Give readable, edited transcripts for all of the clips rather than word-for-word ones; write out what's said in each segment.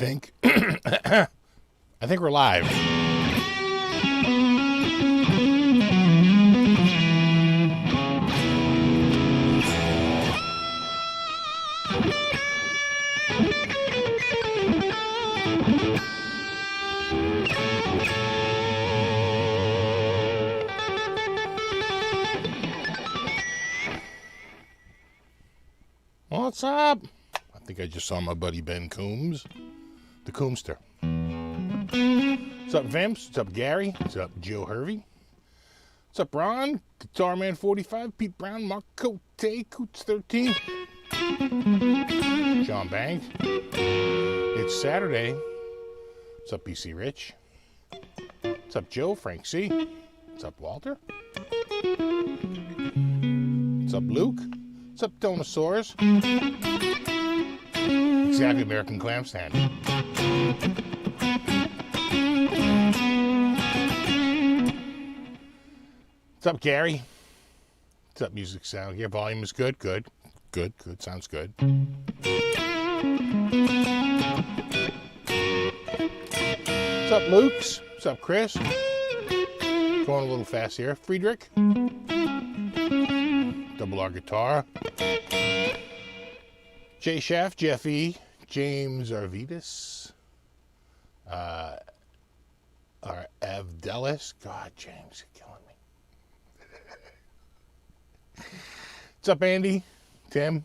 think. I think we're live. What's up? I think I just saw my buddy Ben Coombs, the Coomster. What's up, Vamps? What's up, Gary? What's up, Joe Hervey? What's up, Ron? Guitar Man 45, Pete Brown, Mark Cote, Coots 13, John Banks. It's Saturday. What's up, BC Rich? What's up, Joe? Frank C. What's up, Walter? What's up, Luke? What's up, Donosaurus? Exactly, American Clam Stand. What's up, Gary? What's up, Music Sound? Your volume is good? Good. Sounds good. What's up, Luke's? What's up, Chris? Going a little fast here. Friedrich? Double R Guitar. Jay Schaff, Jeff E, James Arvidas, Avdelis. God, James, you're killing me. What's up, Andy? Tim?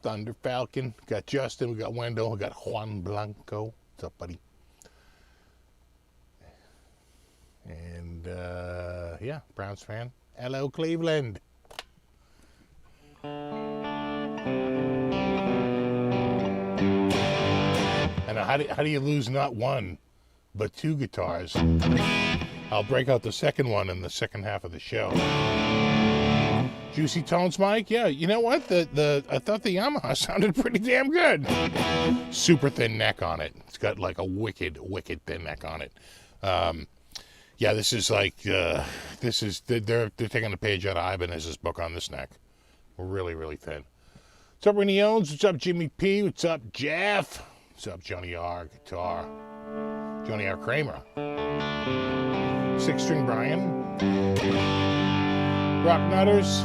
Thunder Falcon. Got Justin. We got Wendell. We got Juan Blanco. What's up, buddy? And, yeah, Browns fan. Hello, Cleveland. And how do you lose not one, but two guitars? I'll break out the second one in the second half of the show. Juicy Tones, Mike? Yeah, you know what? I thought the Yamaha sounded pretty damn good. Super thin neck on it. It's got like a wicked thin neck on it. Yeah, this is like, they're taking a page out of Ibanez's book on this neck. Really, really thin. What's up, Rennie Owens? What's up, Jimmy P? What's up, Jeff? What's up, Johnny R? Guitar. Johnny R. Kramer. Six String Brian. Rock Nutters.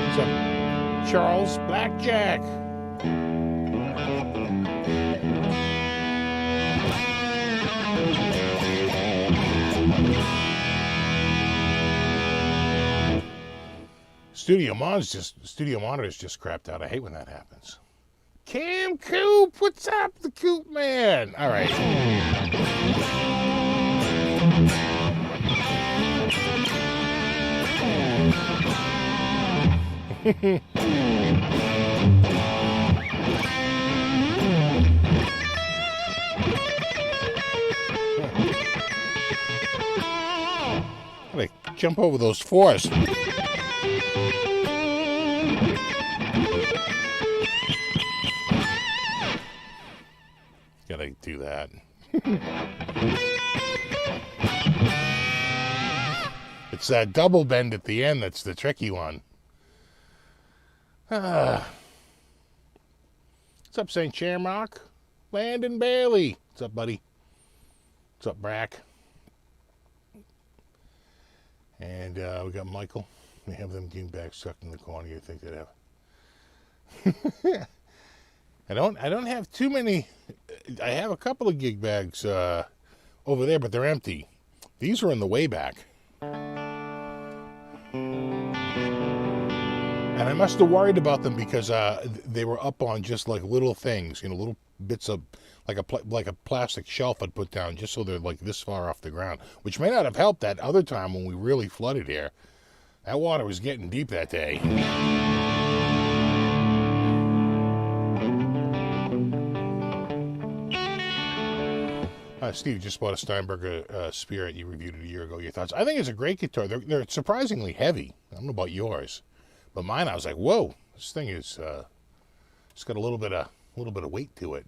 What's up, Charles Blackjack? Studio monitors just crapped out. I hate when that happens. Cam Coop, what's up, the Coop man? All right. Gotta jump over those fours. Gotta do that. It's that double bend at the end that's the tricky one. What's up, St. Shamrock? Landon Bailey. What's up, buddy? What's up, Brack? And we got Michael. We have them getting back stuck in the corner. You think they'd have? I don't have too many. I have a couple of gig bags over there, but they're empty. These are in the way back. And I must have worried about them because they were up on just like little things, little bits of like a plastic shelf I'd put down just so they're like this far off the ground, which may not have helped that other time when we really flooded here. That water was getting deep that day. Steve just bought a Steinberger Spirit. You reviewed it a year ago. Your thoughts? I think it's a great guitar. They're surprisingly heavy. I don't know about yours, but mine, I was like, whoa, this thing is it's got a little bit of weight to it.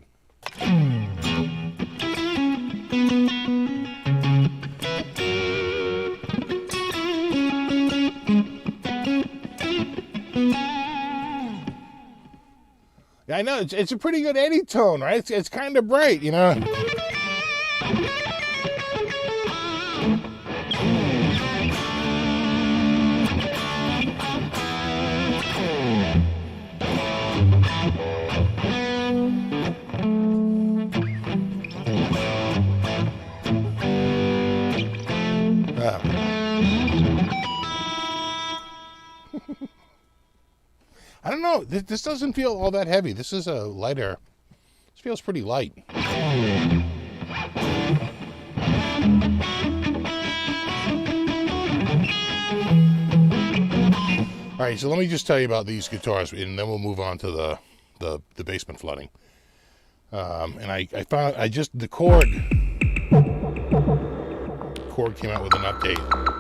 I know it's a pretty good Eddie tone, right? It's kind of bright, you know. I don't know. This doesn't feel all that heavy. This is a lighter. This feels pretty light. All right, so let me just tell you about these guitars, and then we'll move on to the basement flooding. And I found the cord came out with an update.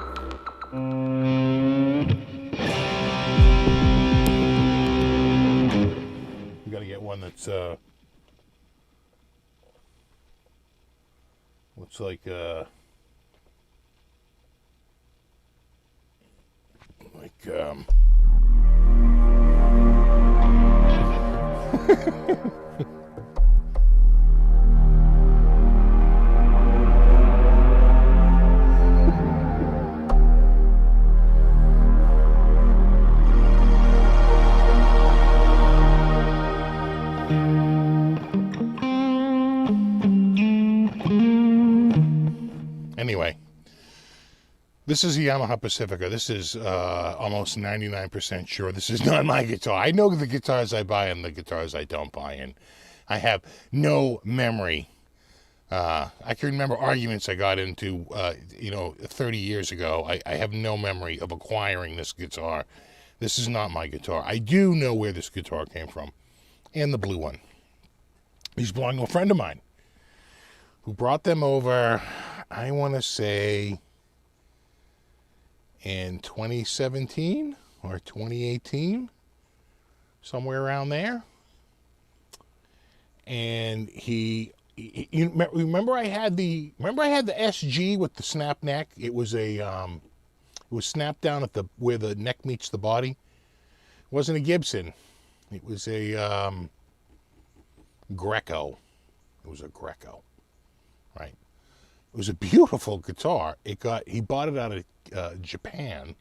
We got to get one that's looks like anyway, this is the Yamaha Pacifica. This is almost 99% sure this is not my guitar. I know the guitars I buy and the guitars I don't buy, and I have no memory. I can remember arguments I got into, 30 years ago. I have no memory of acquiring this guitar. This is not my guitar. I do know where this guitar came from, and the blue one. These belong to a friend of mine who brought them over, I want to say, in 2017 or 2018, somewhere around there. And you remember I had the SG with the snap neck. It was it was snapped down at where the neck meets the body. It wasn't a Gibson. It was a Greco. It was a Greco, right? It was a beautiful guitar. He bought it out of Japan,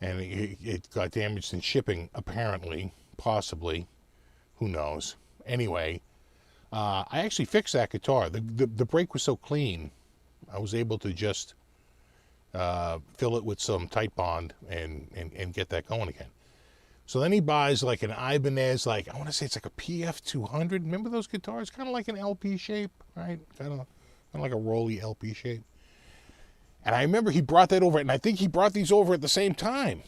and it got damaged in shipping, apparently, possibly, who knows. Anyway, I actually fixed that guitar. The brake was so clean, I was able to just fill it with some tight bond and get that going again. So then he buys like an Ibanez, I want to say it's like a PF200. Remember those guitars? Kind of like an LP shape, right? Kind of like a rolly LP shape. And I remember he brought that over, and I think he brought these over at the same time.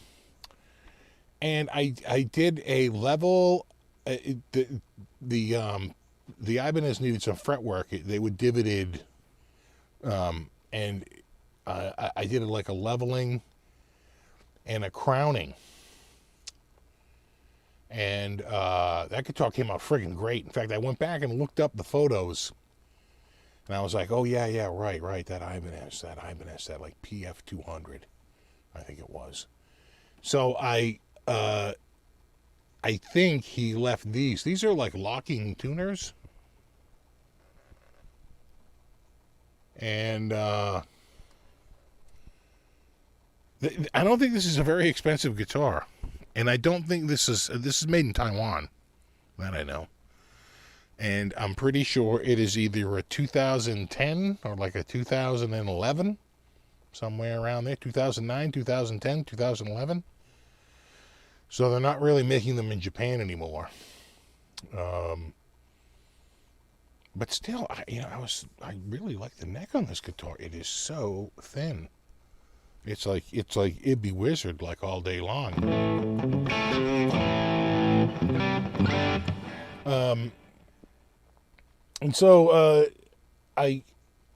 And I did a level. The Ibanez needed some fretwork. They were divoted, and I did it like a leveling and a crowning. And that guitar came out friggin' great. In fact, I went back and looked up the photos. And I was like, oh, yeah, right, that Ibanez, that like PF200, I think it was. So I think he left these. These are like locking tuners. And I don't think this is a very expensive guitar. And I don't think this is made in Taiwan. That I know. And I'm pretty sure it is either a 2010 or like a 2011, somewhere around there, 2009, 2010, 2011. So they're not really making them in Japan anymore. But still, I really like the neck on this guitar. It is so thin. It's like it'd be Wizard like all day long. And so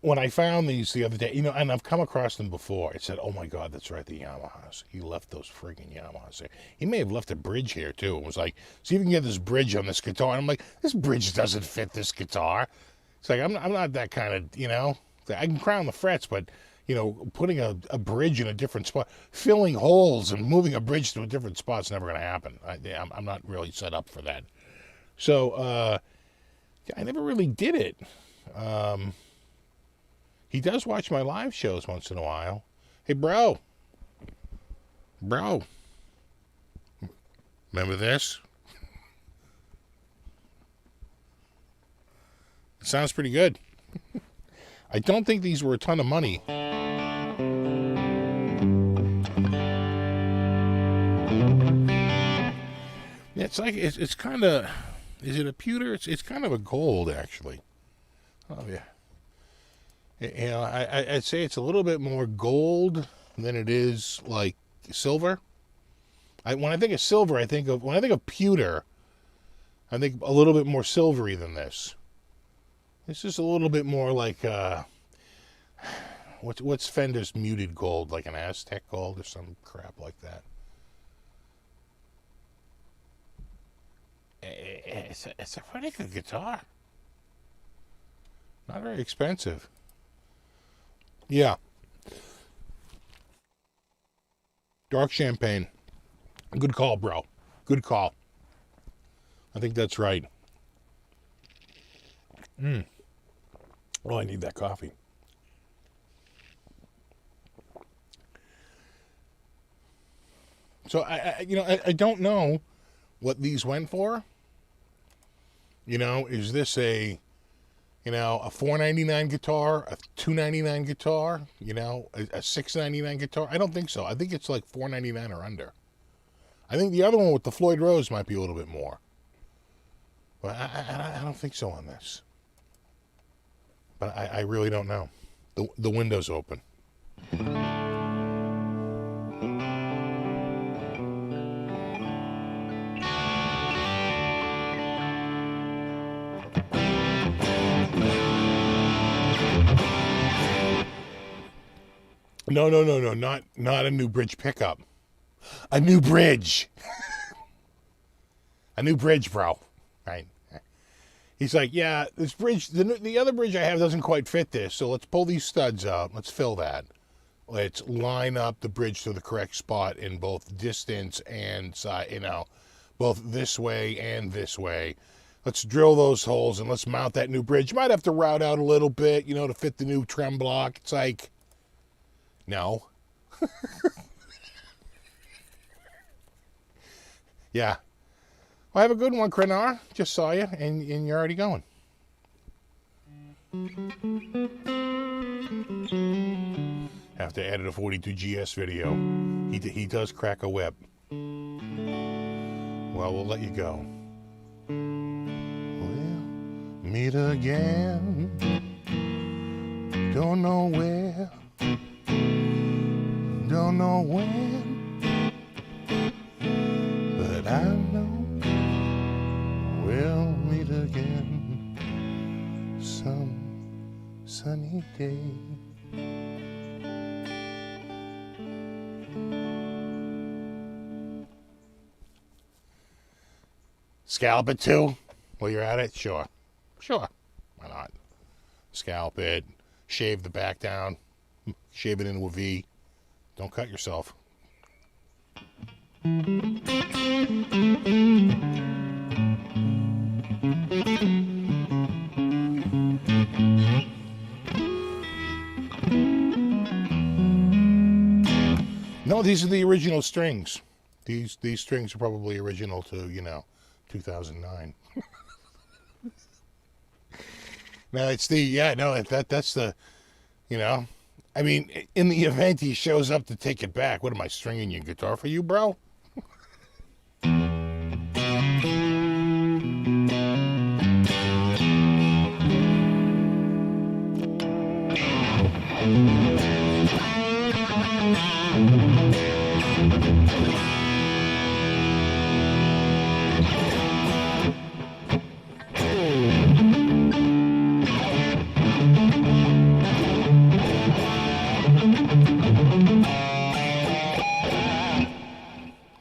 when I found these the other day, and I've come across them before, it said, oh my God, that's right, the Yamahas. He left those friggin' Yamahas there. He may have left a bridge here too. It was like, see if you can get this bridge on this guitar. And I'm like, this bridge doesn't fit this guitar. It's like, I'm not that kind of, I can crown the frets, but, putting a bridge in a different spot, filling holes and moving a bridge to a different spot's never going to happen. I'm not really set up for that. So I never really did it. He does watch my live shows once in a while. Hey, bro. Remember this? It sounds pretty good. I don't think these were a ton of money. Yeah, it's like, it's kind of, is it a pewter? It's kind of a gold, actually. Oh, yeah. You know, I'd say it's a little bit more gold than it is, like, silver. When I think of silver, when I think of pewter, I think a little bit more silvery than this. This is a little bit more like, what's Fender's muted gold, like an Aztec gold or some crap like that. It's a pretty good guitar. Not very expensive. Yeah. Dark champagne. Good call, bro. Good call. I think that's right. Oh, I need that coffee. So I don't know what these went for. You know, is this a $4.99 guitar, a $2.99 guitar, a $6.99 guitar? I don't think so. I think it's like $4.99 or under. I think the other one with the Floyd Rose might be a little bit more. But I don't think so on this. But I really don't know. The window's open. No, not a new bridge pickup. A new bridge. A new bridge, bro. Right. He's like, yeah, this bridge, the other bridge I have doesn't quite fit this, so let's pull these studs out. Let's fill that. Let's line up the bridge to the correct spot in both distance and side, both this way and this way. Let's drill those holes and let's mount that new bridge. Might have to route out a little bit, to fit the new trem block. It's like, no. Yeah. Well, have a good one, Krenar. Just saw you, and you're already going. Have to edit a 42GS video. He does crack a whip. Well, we'll let you go. We'll meet again. Don't know where. Don't know when. But I know we'll meet again some sunny day. Scalp it too? While you're at it? Sure. Why not? Scalp it. Shave the back down. Shave it into a V. Don't cut yourself. No, these are the original strings. These strings are probably original to, 2009. No, it's that's the, I mean, in the event he shows up to take it back, what am I stringing your guitar for you, bro?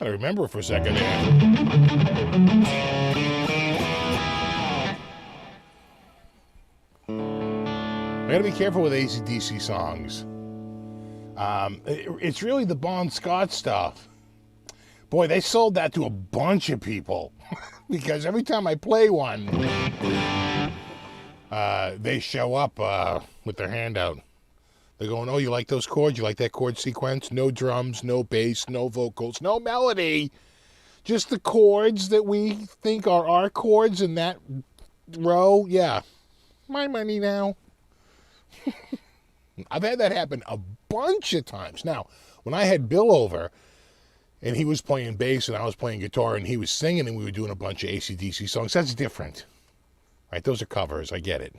I remember for a second there. I gotta be careful with AC/DC songs. It's really the Bon Scott stuff. Boy, they sold that to a bunch of people. because every time I play one, they show up with their hand out. They're going, oh, you like those chords? You like that chord sequence? No drums, no bass, no vocals, no melody. Just the chords that we think are our chords in that row. Yeah. My money now. I've had that happen a bunch of times. Now, when I had Bill over, and he was playing bass and I was playing guitar and he was singing and we were doing a bunch of AC/DC songs, that's different. Right? Those are covers. I get it.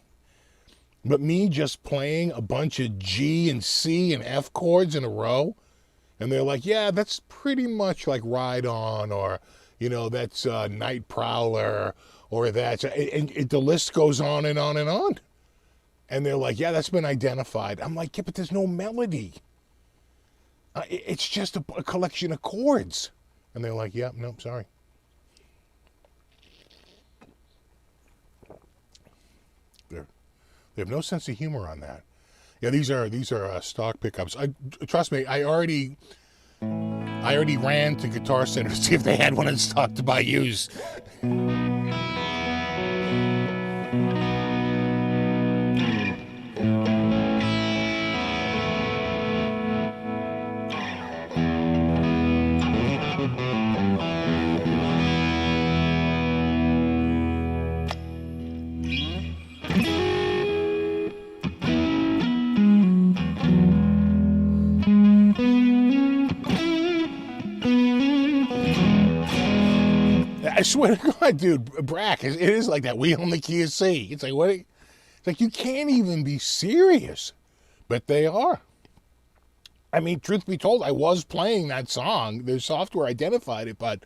But me just playing a bunch of G and C and F chords in a row, and they're like, yeah, that's pretty much like Ride On, or, you know, that's Night Prowler, or that's, and the list goes on and on and on. And they're like, yeah, that's been identified. I'm like, yeah, but there's no melody. It's just a collection of chords. And they're like, yeah, no, sorry. They have no sense of humor on that. Yeah, these are stock pickups. Trust me, I already ran to Guitar Center to see if they had one in stock to buy used. I swear to God, dude, Brack, it is like that. We own the key of C. It's like, what? It's like, you can't even be serious. But they are. I mean, truth be told, I was playing that song. The software identified it, but,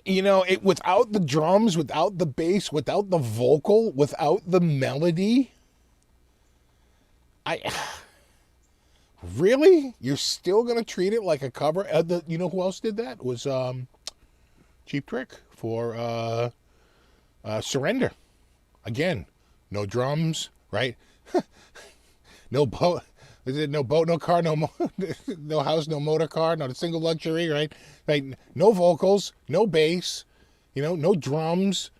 you know, it without the drums, without the bass, without the vocal, without the melody, really? You're still going to treat it like a cover? You know who else did that? It was Cheap Trick for Surrender. Again, no drums, right? No boat. Is it no boat, no car, no no house, no motor car, not a single luxury, right? Right? No vocals, no bass, you know, no drums,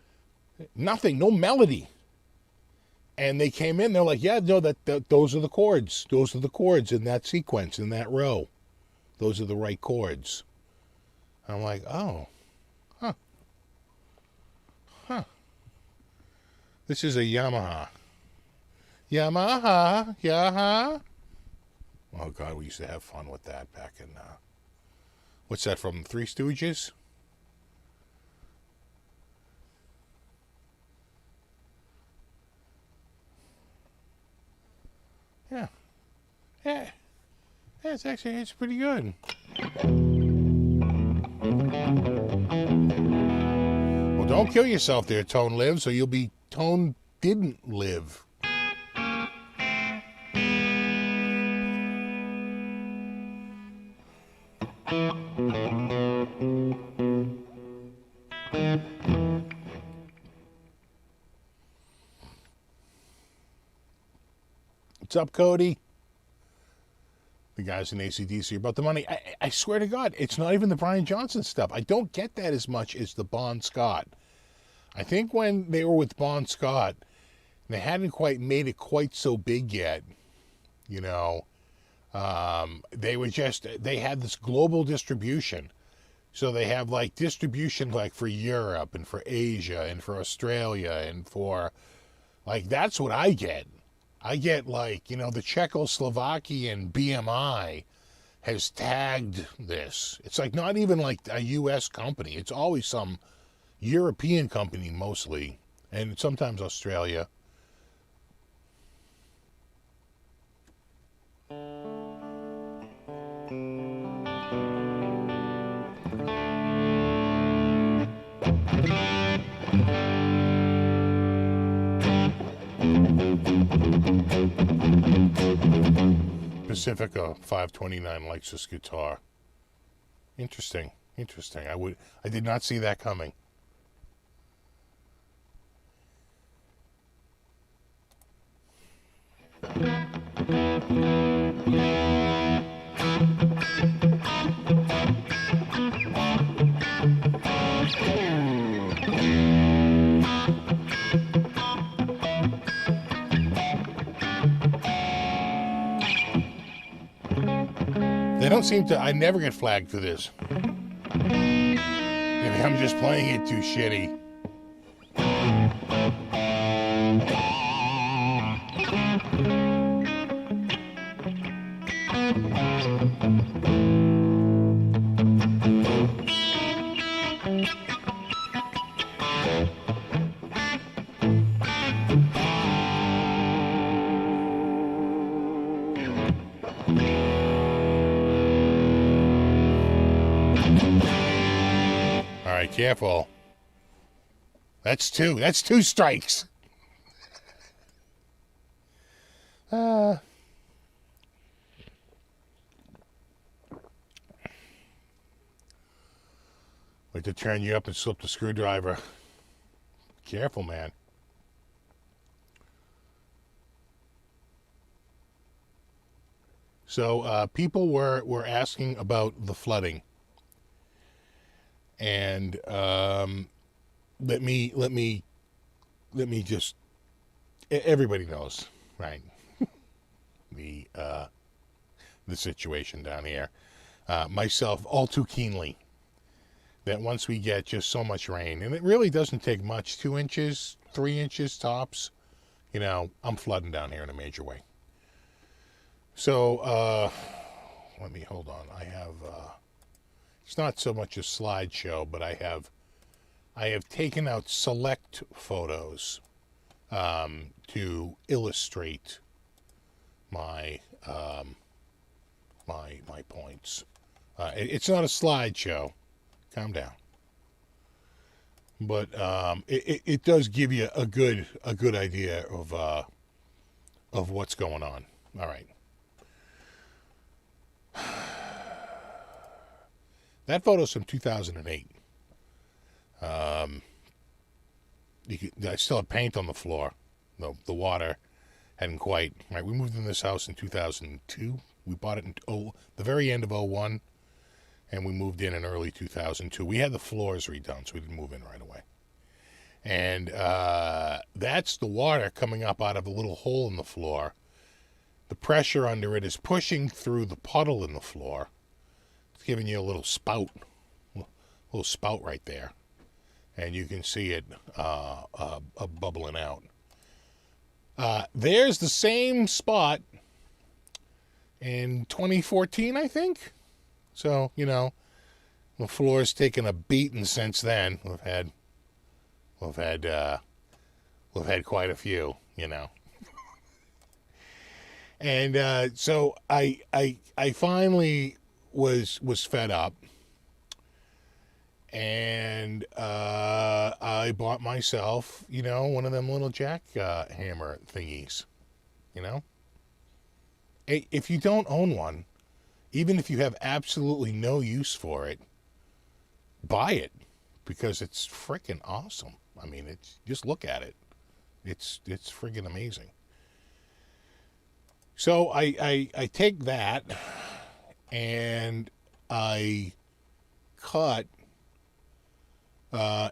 nothing, no melody. And they came in, they're like, yeah, no, those are the chords. Those are the chords in that sequence, in that row. Those are the right chords. I'm like, oh, huh. This is a Yamaha. Yamaha. Oh, God, we used to have fun with that back in, what's that, from Three Stooges? Yeah. Yeah, it's pretty good. Well, don't kill yourself there, Tone Lives, or you'll be Tone Didn't Live. What's up, Cody? The guys in AC/DC are about the money. I swear to God, it's not even the Brian Johnson stuff. I don't get that as much as the Bon Scott. I think when they were with Bon Scott, they hadn't quite made it quite so big yet. You know, they had this global distribution. So they have like distribution like for Europe and for Asia and for Australia and for, like, that's what I get. I get, like, you know, the Czechoslovakian BMI has tagged this. It's like not even like a U.S. company. It's always some European company mostly, and sometimes Australia. Pacifica 529 likes this guitar. Interesting. I did not see that coming. They don't seem to. I never get flagged for this. Maybe I'm just playing it too shitty. All right, careful. That's two. That's two strikes. Like to turn you up and slip the screwdriver. Careful, man. So people were asking about the flooding, and let me just. Everybody knows, right? the situation down here. Myself, all too keenly. That once we get just so much rain, and it really doesn't take much, 2 inches, 3 inches tops, I'm flooding down here in a major way. So, let me, hold on. I have, it's not so much a slideshow, but I have taken out select photos, to illustrate my, my points. It's not a slideshow. Calm down. But it does give you a good idea of what's going on. All right. That photo's from 2008. I still have paint on the floor. The water hadn't quite. Right, we moved in this house in 2002. We bought it in the very end of 01. And we moved in early 2002. We had the floors redone, so we didn't move in right away. And that's the water coming up out of a little hole in the floor. The pressure under it is pushing through the puddle in the floor. It's giving you a little spout right there. And you can see it bubbling out. There's the same spot in 2014, I think. So, the floor's taken a beating since then. We've had quite a few, And so I finally was fed up, and I bought myself, one of them little jackhammer thingies, If you don't own one, even if you have absolutely no use for it, buy it, because it's freaking awesome. I mean, just look at it. It's freaking amazing. So I take that and I cut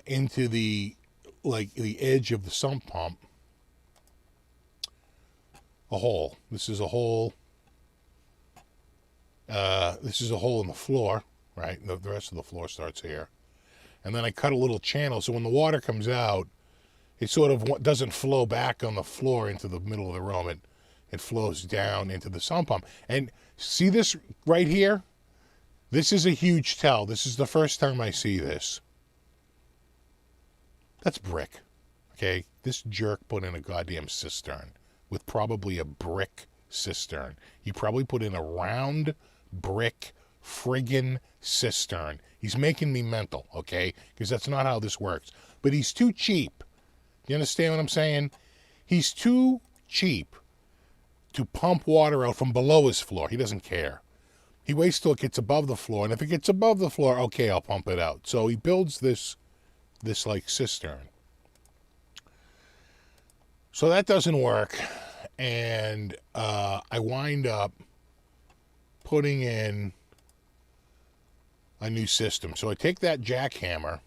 into the edge of the sump pump a hole. This is a hole. This is a hole in the floor, right? The rest of the floor starts here. And then I cut a little channel, so when the water comes out, it sort of doesn't flow back on the floor into the middle of the room. It flows down into the sump pump. And see this right here? This is a huge tell. This is the first time I see this. That's brick, okay? This jerk put in a goddamn cistern with probably a brick cistern. He probably put in a round brick friggin' cistern. He's making me mental, okay? Because that's not how this works. But he's too cheap. You understand what I'm saying? He's too cheap to pump water out from below his floor. He doesn't care. He waits till it gets above the floor, and if it gets above the floor, okay, I'll pump it out. So he builds this cistern. So that doesn't work, and I wind up putting in a new system. So I take that jackhammer,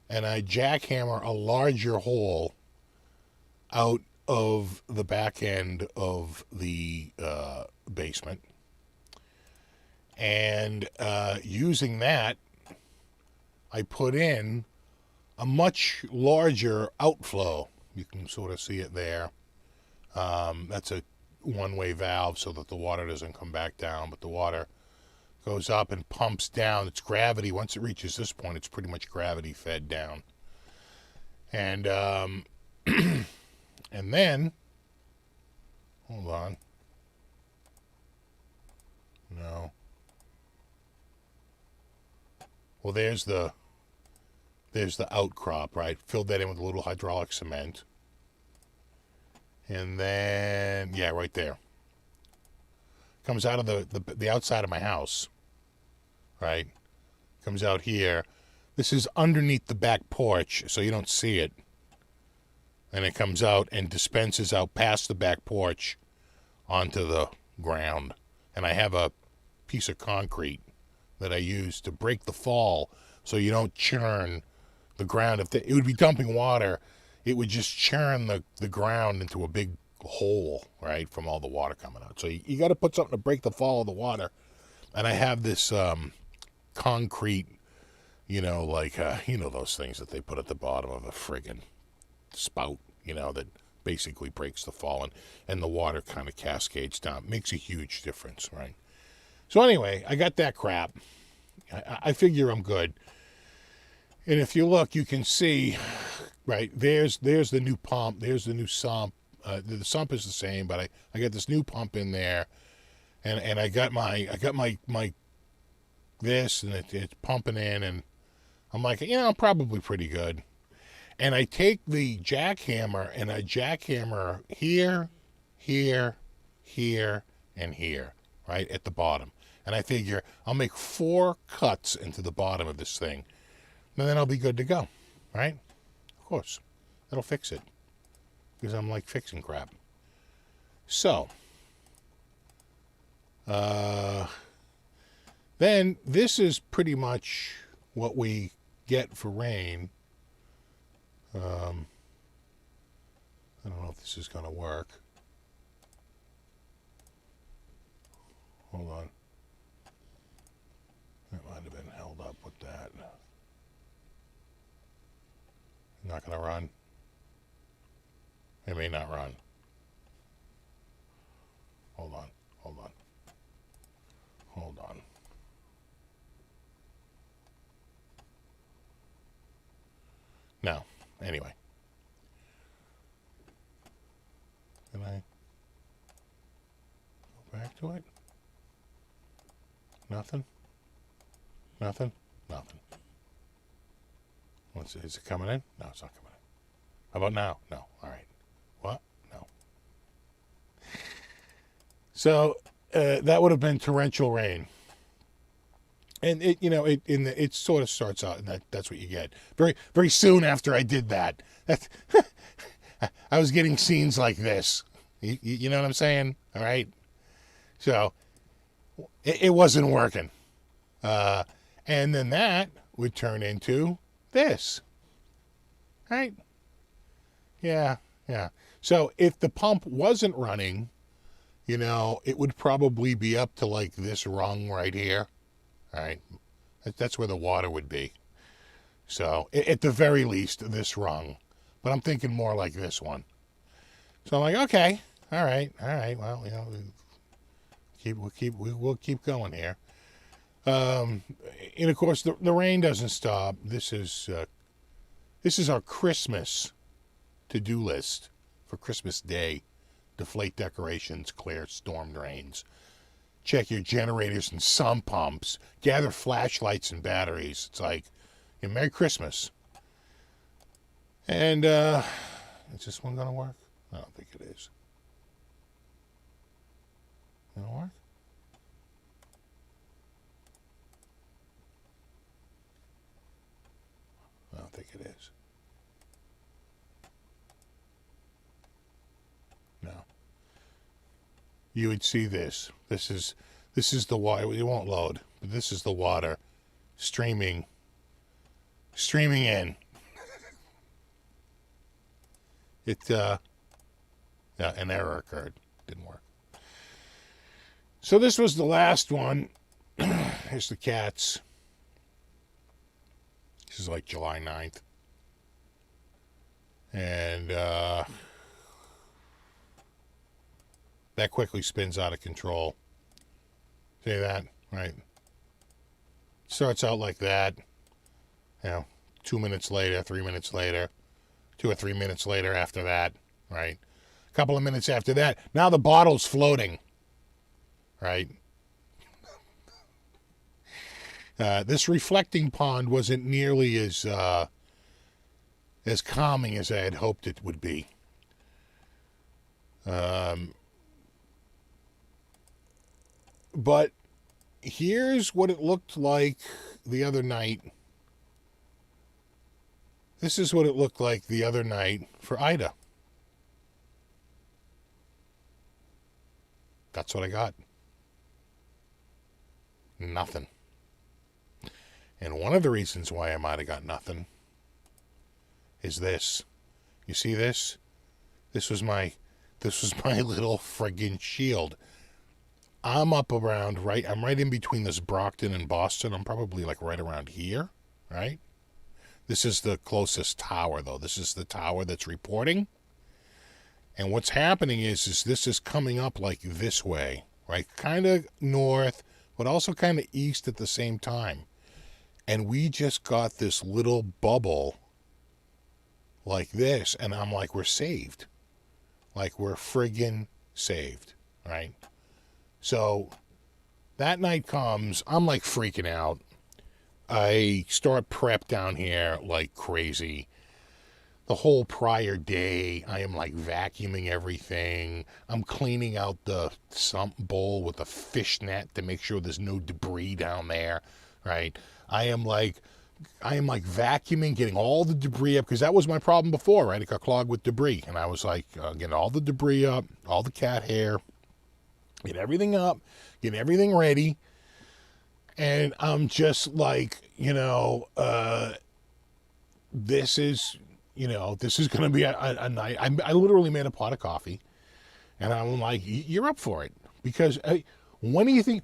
and I jackhammer a larger hole out of the back end of the basement. And using that, I put in a much larger outflow. You can sort of see it there. That's a one-way valve so that the water doesn't come back down, but the water goes up and pumps down. It's gravity. Once it reaches this point, it's pretty much gravity fed down. And and then, hold on. No. Well, there's the outcrop, right? Filled that in with a little hydraulic cement. And then, yeah, right there. Comes out of the outside of my house, right? Comes out here. This is underneath the back porch, so you don't see it. And it comes out and dispenses out past the back porch onto the ground. And I have a piece of concrete that I use to break the fall so you don't churn the ground. It would be dumping water, it would just churn the ground into a big hole, right, from all the water coming out. So you got to put something to break the fall of the water. And I have this concrete, like, those things that they put at the bottom of a friggin' spout, that basically breaks the fall, and the water kind of cascades down. It makes a huge difference, right? So anyway, I got that crap. I figure I'm good. And if you look, you can see, right, there's the new pump, there's the new sump. The sump is the same, but I got this new pump in there, and I got my this, and it's pumping in, and I'm like, I'm probably pretty good. And I take the jackhammer, and I jackhammer here, here, here, and here, right, at the bottom. And I figure I'll make 4 cuts into the bottom of this thing, and then I'll be good to go, right? Of course. That'll fix it, because I'm like fixing crap. So, then this is pretty much what we get for rain. I don't know if this is going to work. Hold on. That might have been held up with that. Not going to run. It may not run. Hold on. Hold on. Hold on. No. Anyway. Can I go back to it? Nothing? Nothing? Nothing. Is it coming in? No, it's not coming in. How about now? No. All right. What? No. So that would have been torrential rain. And it sort of starts out, and that's what you get. Very, very soon after I did that, I was getting scenes like this. You know what I'm saying? All right. So it wasn't working. And then that would turn into this. Right? Yeah. So if the pump wasn't running, it would probably be up to like this rung right here. All right. That's where the water would be. So at the very least, this rung. But I'm thinking more like this one. So I'm like, okay, all right. Well, we'll keep going here. And of course, the rain doesn't stop. This is our Christmas to-do list for Christmas Day. Deflate decorations, clear storm drains. Check your generators and sump pumps. Gather flashlights and batteries. It's like, Merry Christmas. And is this one going to work? I don't think it is. Going to work? I don't think it is. No. You would see this. This is the water. It won't load, but this is the water streaming in. An error occurred. Didn't work. So this was the last one. Here's the cats. This is like July 9th. And that quickly spins out of control. See that? Right? Starts out like that. 2 minutes later, 3 minutes later, 2 or 3 minutes later after that, right? A couple of minutes after that, now the bottle's floating, right? This reflecting pond wasn't nearly as calming as I had hoped it would be. But here's what it looked like the other night. This is what it looked like the other night for Ida. That's what I got. Nothing. And one of the reasons why I might have got nothing is this. You see this? This was my little friggin' shield. I'm up around I'm right in between this Brockton and Boston. I'm probably like right around here, right? This is the closest tower, though. This is the tower that's reporting. And what's happening is this is coming up like this way, right? Kind of north, but also kind of east at the same time. And we just got this little bubble like this, and I'm like, we're saved. Like, we're friggin' saved, right? So that night comes, I'm like freaking out. I start prep down here like crazy. The whole prior day, I am like vacuuming everything. I'm cleaning out the sump bowl with a fish net to make sure there's no debris down there, right? I am like vacuuming, getting all the debris up, because that was my problem before, right? It got clogged with debris. And I was like, getting all the debris up, all the cat hair, get everything up, get everything ready. And I'm just like, this is going to be a night. I literally made a pot of coffee, and I'm like, you're up for it. Because when do you think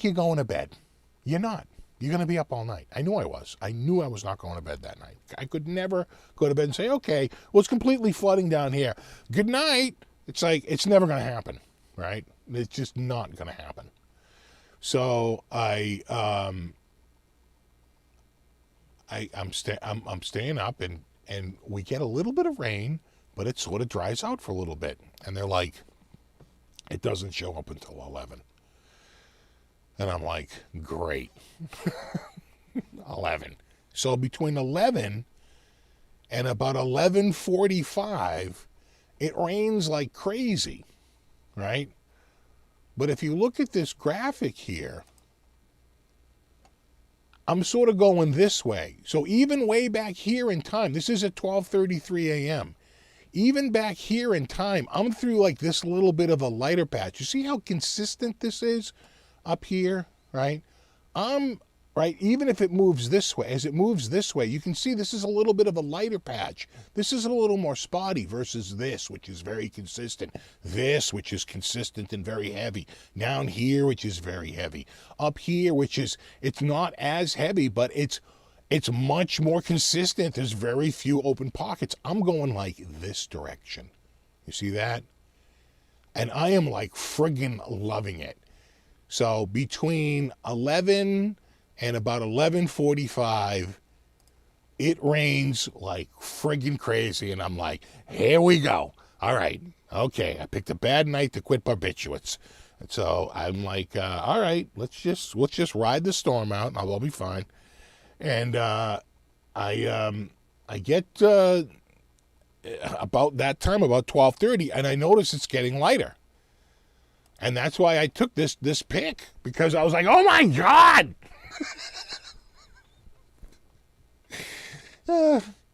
you're going to bed? You're not. You're going to be up all night. I knew I was. I knew I was not going to bed that night. I could never go to bed and say, okay, well, it's completely flooding down here. Good night. It's like, it's never going to happen, right? It's just not going to happen. So I'm staying up, and we get a little bit of rain, but it sort of dries out for a little bit. And they're like, it doesn't show up until 11. And I'm like, great. 11. So between 11 and about 11:45, it rains like crazy, right? But if you look at this graphic here, I'm sort of going this way. So even way back here in time, this is at 12:33 a.m. Even back here in time, I'm through like this little bit of a lighter patch. You see how consistent this is up here, right? Right, even if it moves this way, as it moves this way, you can see this is a little bit of a lighter patch. This is a little more spotty versus this, which is very consistent. This, which is consistent and very heavy. Down here, which is very heavy. Up here, which is, it's not as heavy, but it's much more consistent. There's very few open pockets. I'm going like this direction. You see that? And I am like friggin' loving it. So between 11 and about 11:45, it rains like friggin' crazy, and I'm like, here we go. All right, okay, I picked a bad night to quit barbiturates. And so I'm like, all right, let's just ride the storm out, and I'll be fine. And I get about that time, about 12:30, and I notice it's getting lighter. And that's why I took this pick, because I was like, oh my God!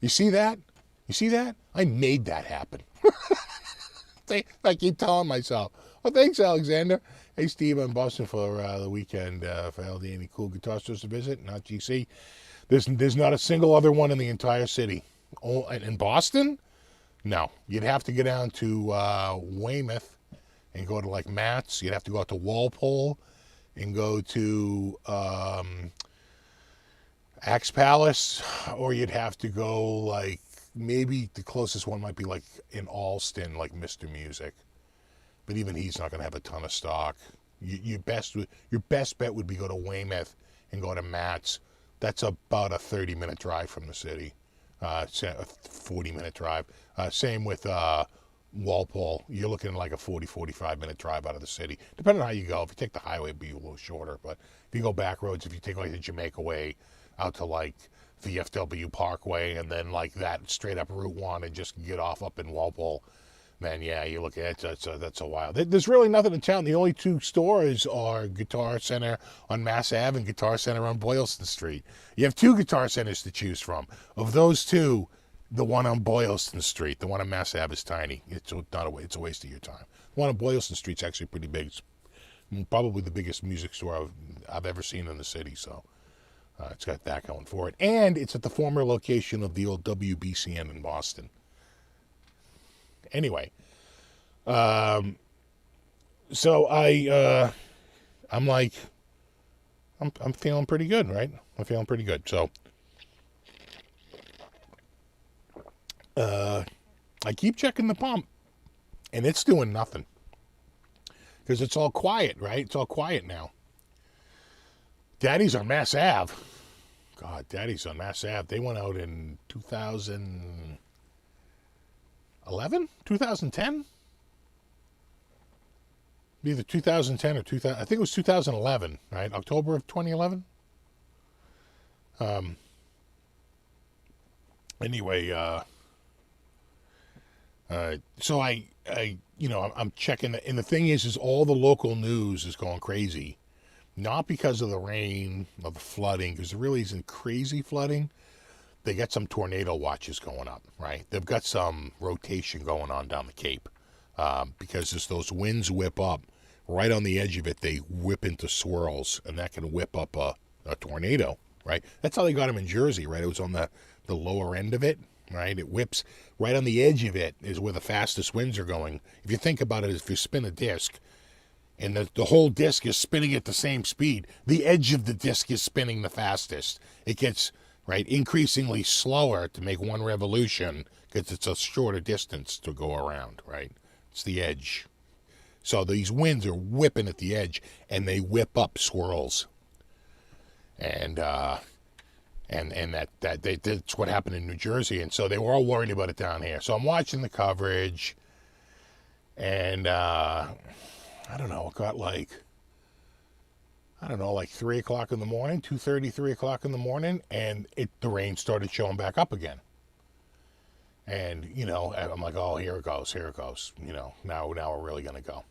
You see that? You see that? I made that happen. I keep telling myself, oh, thanks, Alexander. Hey, Steve, I'm in Boston for the weekend for LD. Any cool guitar stores to visit? Not GC. There's not a single other one in the entire city. Oh, in Boston? No. You'd have to get down to Weymouth and go to like Matt's. You'd have to go out to Walpole and go to Axe Palace, or you'd have to go like maybe the closest one might be like in Alston, like Mr. Music. But even he's not going to have a ton of stock. Your best bet would be go to Weymouth and go to Matt's. That's about a 30-minute drive from the city, a 40-minute drive. Same with Walpole. You're looking at like a 45-minute drive out of the city. Depending on how you go. If you take the highway, it'd be a little shorter. But if you go back roads, if you take like the Jamaica Way out to like VFW Parkway and then like that straight up Route 1 and just get off up in Walpole, man, yeah, you look at it, that's a while. There's really nothing in town. The only two stores are Guitar Center on Mass Ave and Guitar Center on Boylston Street. You have two Guitar Centers to choose from. Of those two, the one on Boylston Street, the one on Mass Ave is tiny. It's a waste of your time. The one on Boylston Street's actually pretty big. It's probably the biggest music store I've ever seen in the city, so it's got that going for it. And it's at the former location of the old WBCN in Boston. Anyway, so I'm like, I'm feeling pretty good, right? I'm feeling pretty good. So, I keep checking the pump, and it's doing nothing because it's all quiet, right? It's all quiet now. Daddy's on Mass Ave. God, Daddy's on Mass Ave. They went out in 2011? 2010? Either 2010 or 2000. I think it was 2011, right? October of 2011. Anyway, so I'm checking, and the thing is all the local news is going crazy. Not because of the rain or the flooding, because there really isn't crazy flooding. They got some tornado watches going up, right? They've got some rotation going on down the Cape because as those winds whip up, right on the edge of it, they whip into swirls, and that can whip up a tornado, right? That's how they got them in Jersey, right? It was on the lower end of it, right? It whips right on the edge of it is where the fastest winds are going. If you think about it, if you spin a disc, and the whole disc is spinning at the same speed, the edge of the disc is spinning the fastest. It gets, right, increasingly slower to make one revolution because it's a shorter distance to go around, right? It's the edge. So these winds are whipping at the edge, and they whip up swirls. And that's what happened in New Jersey, and so they were all worried about it down here. So I'm watching the coverage, and I don't know, it got like 3 o'clock in the morning, 2:30, 3 o'clock in the morning, and the rain started showing back up again. And, I'm like, oh, here it goes. Now we're really going to go.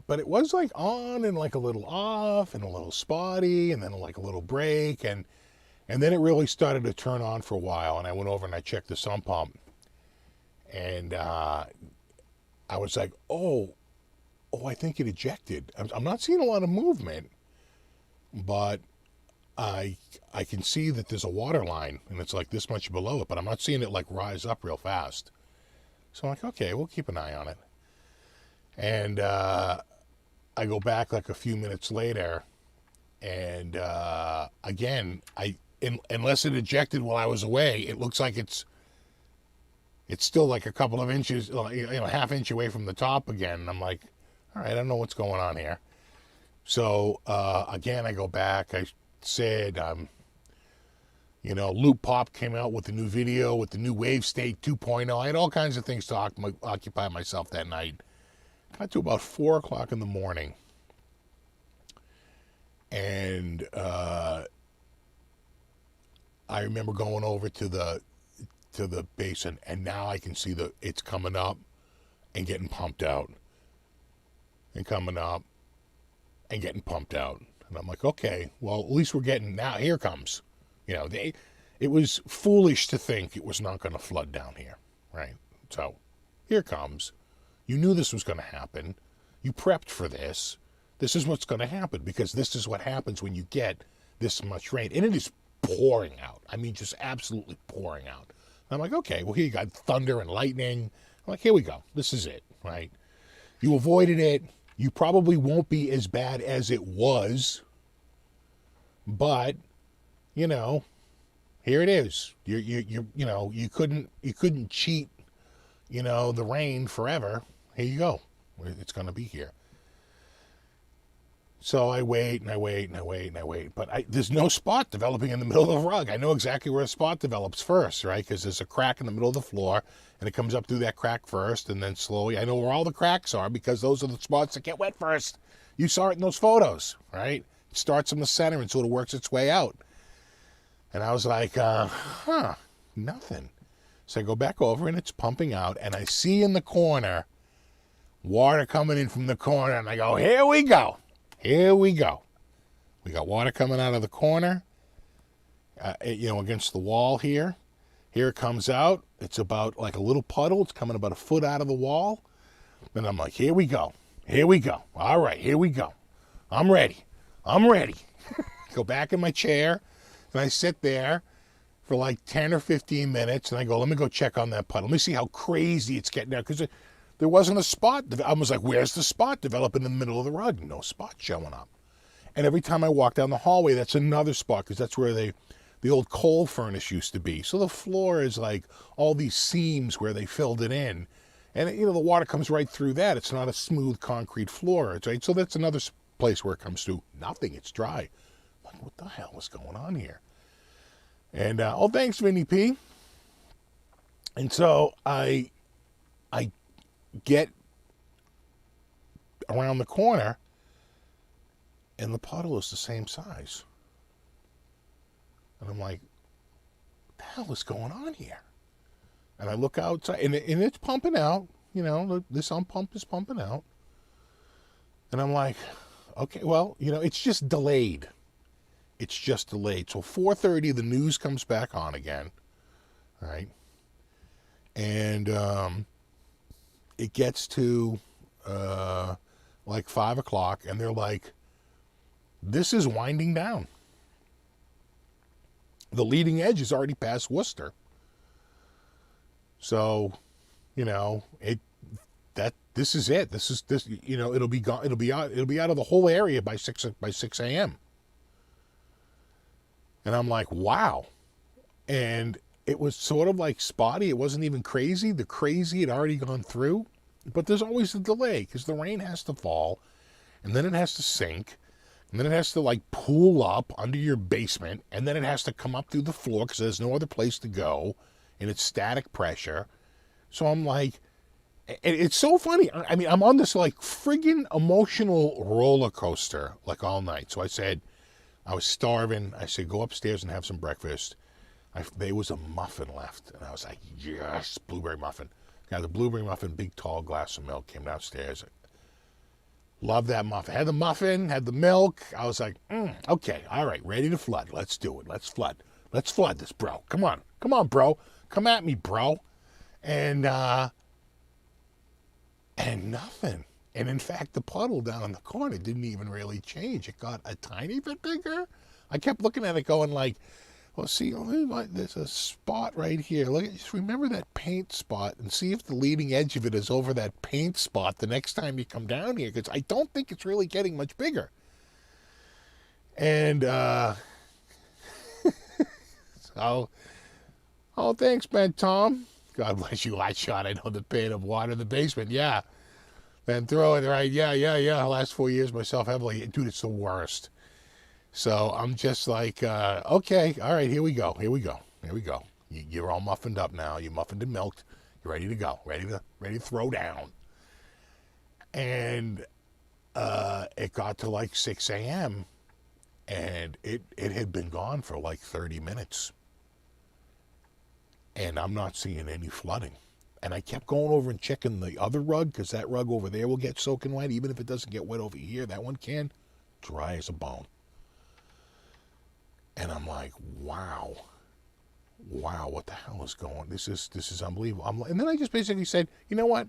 But it was like on and like a little off and a little spotty and then like a little break. And then it really started to turn on for a while. And I went over and I checked the sump pump. And I was like, oh, I think it ejected. I'm not seeing a lot of movement, but I can see that there's a water line and it's like this much below it, but I'm not seeing it like rise up real fast. So I'm like, okay, we'll keep an eye on it. And I go back like a few minutes later, and again, unless it ejected while I was away, it looks like it's still like a couple of inches, half inch away from the top again. And I'm like, all right, I don't know what's going on here. So, again, I go back. I said, Loop Pop came out with the new video with the new Wave State 2.0. I had all kinds of things to occupy myself that night. Got to about 4 o'clock in the morning. And I remember going over to the basin, and now I can see it's coming up and getting pumped out. And coming up and getting pumped out. And I'm like, okay, well, at least we're getting, now here comes. It was foolish to think it was not going to flood down here, right? So here comes. You knew this was going to happen. You prepped for this. This is what's going to happen, because this is what happens when you get this much rain. And it is pouring out. I mean, just absolutely pouring out. And I'm like, okay, well, here you got thunder and lightning. I'm like, here we go. This is it, right? You avoided it. You probably won't be as bad as it was, but you know, here it is. You couldn't cheat, the rain forever. Here you go. It's going to be here. So I wait and I wait and I wait and I wait. But there's no spot developing in the middle of the rug. I know exactly where a spot develops first, right? Because there's a crack in the middle of the floor, and it comes up through that crack first, and then slowly. I know where all the cracks are because those are the spots that get wet first. You saw it in those photos, right? It starts in the center and sort of works its way out. And I was like, nothing. So I go back over, and it's pumping out, and I see in the corner water coming in from the corner, and I go, here we go. Here we go. We got water coming out of the corner, against the wall here. Here it comes out. It's about like a little puddle. It's coming about a foot out of the wall. And I'm like, here we go. Here we go. All right, here we go. I'm ready. Go back in my chair, and I sit there for like 10 or 15 minutes, and I go, let me go check on that puddle. Let me see how crazy it's getting out, because there wasn't a spot. I was like, where's the spot developing in the middle of the rug? No spot showing up. And every time I walk down the hallway, that's another spot, because that's where the old coal furnace used to be. So the floor is like all these seams where they filled it in. And, the water comes right through that. It's not a smooth concrete floor. Right? So that's another place where it comes through. Nothing. It's dry. I'm like, what the hell is going on here? And, thanks, Vinny P. And so I get around the corner, and the puddle is the same size. And I'm like, what the hell is going on here? And I look outside, and it's pumping out. This pump is pumping out. And I'm like, okay, well, it's just delayed. It's just delayed. So 4:30, the news comes back on again, right? And it gets to like 5 o'clock, and they're like, this is winding down. The leading edge is already past Worcester. So, this is it. This it'll be gone. It'll be out of the whole area by 6 a.m. And I'm like, wow. And it was sort of like spotty. It wasn't even crazy. The crazy had already gone through. But there's always a delay, because the rain has to fall, and then it has to sink, and then it has to like pool up under your basement, and then it has to come up through the floor because there's no other place to go, and it's static pressure. So I'm like, it's so funny. I mean, I'm on this like friggin' emotional roller coaster like all night. So I said, I was starving. I said, go upstairs and have some breakfast. There was a muffin left, and I was like, yes, blueberry muffin. Got the blueberry muffin, big tall glass of milk, came downstairs. Love that muffin. Had the muffin, had the milk. I was like, okay, all right, ready to flood. Let's do it. Let's flood. Let's flood this, bro. Come on, bro. Come at me, bro. And nothing. And in fact, the puddle down in the corner didn't even really change. It got a tiny bit bigger. I kept looking at it going like, well, see, there's a spot right here. Look, just remember that paint spot and see if the leading edge of it is over that paint spot the next time you come down here, because I don't think it's really getting much bigger. And so, thanks, man, Tom. God bless you, hot shot. I know the pain of water in the basement. Yeah. Then throw it right. Yeah. Last 4 years myself heavily. Dude, it's the worst. So I'm just like, okay, all right, here we go. You're all muffined up now. You're muffined and milked. You're ready to go. Ready to throw down. And it got to like 6 a.m. and it had been gone for like 30 minutes. And I'm not seeing any flooding. And I kept going over and checking the other rug, because that rug over there will get soaking wet. Even if it doesn't get wet over here, that one can. Dry as a bone. And I'm like, wow, what the hell is going on? This is unbelievable. And then I just basically said, you know what,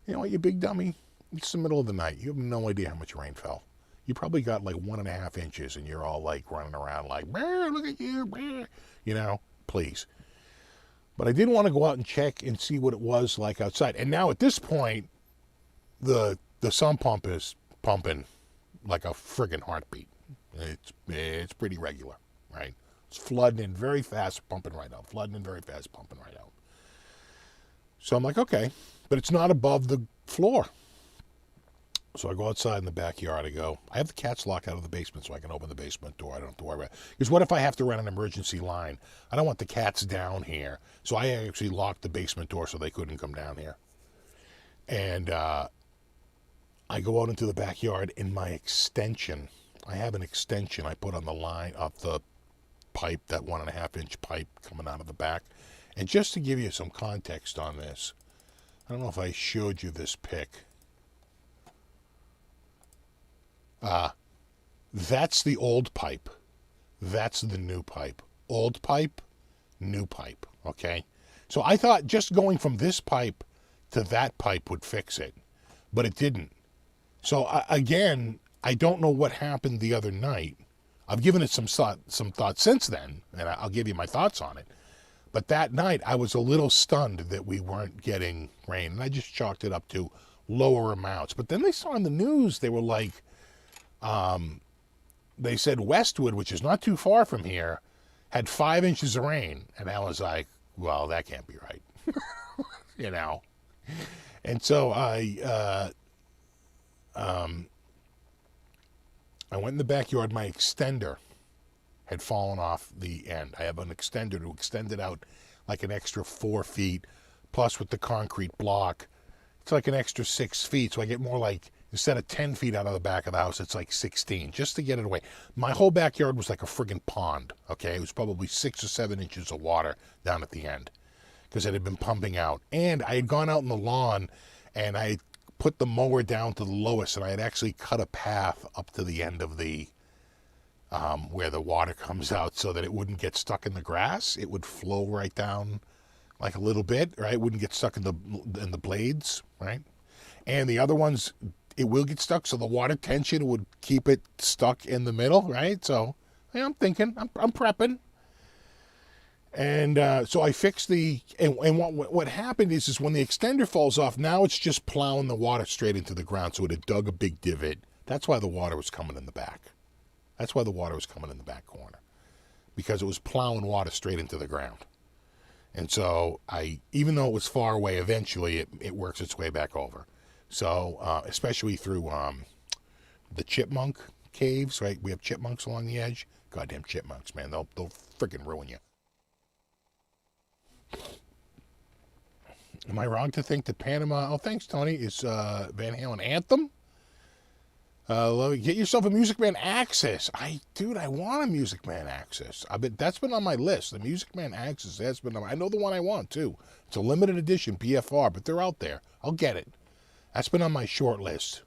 you big dummy, it's the middle of the night. You have no idea how much rain fell. You probably got like 1.5 inches, and you're all like running around like, look at you, please. But I did want to go out and check and see what it was like outside. And now at this point, the sump pump is pumping like a friggin' heartbeat. It's pretty regular, right? It's flooding in very fast, pumping right out. Flooding in very fast, pumping right out. So I'm like, okay, but it's not above the floor. So I go outside in the backyard. I have the cat's lock out of the basement so I can open the basement door. I don't have to worry about it. Because what if I have to run an emergency line? I don't want the cats down here. So I actually locked the basement door so they couldn't come down here. And I go out into the backyard in my extension. I have an extension I put on the line off the pipe, that 1.5-inch pipe coming out of the back. And just to give you some context on this, I don't know if I showed you this pic. That's the old pipe. That's the new pipe. Old pipe, new pipe, okay? So I thought just going from this pipe to that pipe would fix it, but it didn't. So again, I don't know what happened the other night. I've given it some thought since then, and I'll give you my thoughts on it. But that night, I was a little stunned that we weren't getting rain, and I just chalked it up to lower amounts. But then they saw in the news, they were like, they said Westwood, which is not too far from here, had 5 inches of rain. And I was like, well, that can't be right. You know? And so I went in the backyard. My extender had fallen off the end. I have an extender to extend it out like an extra 4 feet. Plus with the concrete block, it's like an extra 6 feet. So I get more like, instead of 10 feet out of the back of the house, it's like 16, just to get it away. My whole backyard was like a friggin' pond, okay? It was probably 6 or 7 inches of water down at the end because it had been pumping out. And I had gone out in the lawn and I put the mower down to the lowest, and I had actually cut a path up to the end of the, where the water comes out so that it wouldn't get stuck in the grass. It would flow right down like a little bit, right? It wouldn't get stuck in the blades, right? And the other ones, it will get stuck, so the water tension would keep it stuck in the middle, right? So yeah, I'm thinking, I'm prepping. And so I fixed and what happened is when the extender falls off, now it's just plowing the water straight into the ground, so it had dug a big divot. That's why the water was coming in the back. That's why the water was coming in the back corner, because it was plowing water straight into the ground. And so even though it was far away, eventually it works its way back over. So, especially through the chipmunk caves, right? We have chipmunks along the edge. Goddamn chipmunks, man. They'll freaking ruin you. Am I wrong to think that Panama, oh, thanks, Tony, is Van Halen Anthem? Get yourself a Music Man Access. Dude, I want a Music Man Access. That's been on my list. The Music Man Access has been on. I know the one I want, too. It's a limited edition PFR, but they're out there. I'll get it. That's been on my short list.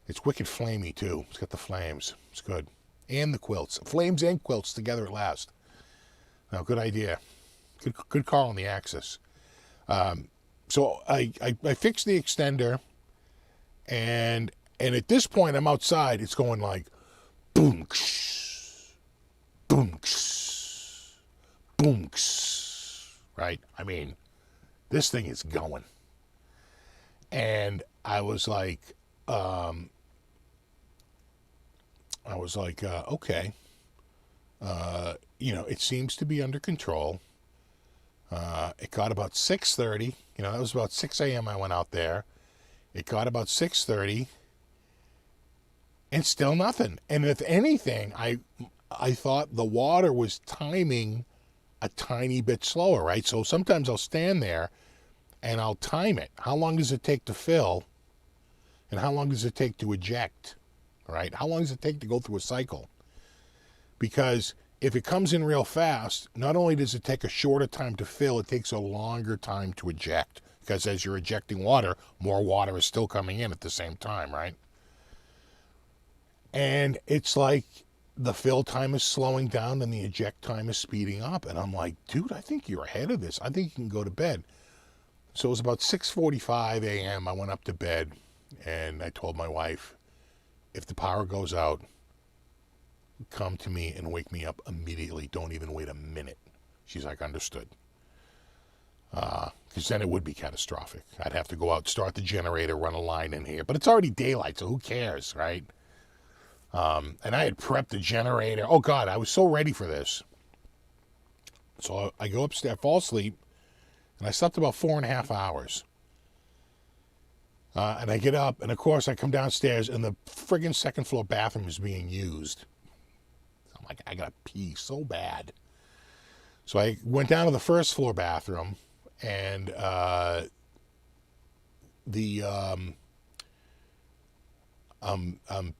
It's wicked flamey, too. It's got the flames. It's good. And the quilts. Flames and quilts together at last. Now, good idea. Good call on the Axis. So I fixed the extender, and at this point, I'm outside. It's going like boom, boom, boom, right? I mean, this thing is going. And I was like, okay, it seems to be under control. It got about 6:30. That was about 6 a.m. I went out there. It got about 6:30, and still nothing. And if anything, I thought the water was timing a tiny bit slower, right? So sometimes I'll stand there and I'll time it. How long does it take to fill? And how long does it take to eject? Right? How long does it take to go through a cycle? Because if it comes in real fast, not only does it take a shorter time to fill, it takes a longer time to eject. Because as you're ejecting water, more water is still coming in at the same time, right? And it's like the fill time is slowing down and the eject time is speeding up. And I'm like, dude, I think you're ahead of this. I think you can go to bed. So it was about 6:45 a.m. I went up to bed, and I told my wife, if the power goes out, come to me and wake me up immediately. Don't even wait a minute. She's like, understood. because then it would be catastrophic. I'd have to go out, start the generator, run a line in here. But it's already daylight, so who cares, right? And I had prepped the generator. Oh, God, I was so ready for this. So I go upstairs, fall asleep, and I slept about 4.5 hours. And I get up, and of course I come downstairs, and the friggin' second floor bathroom is being used. I'm like, I gotta pee so bad. So I went down to the first floor bathroom, and I'm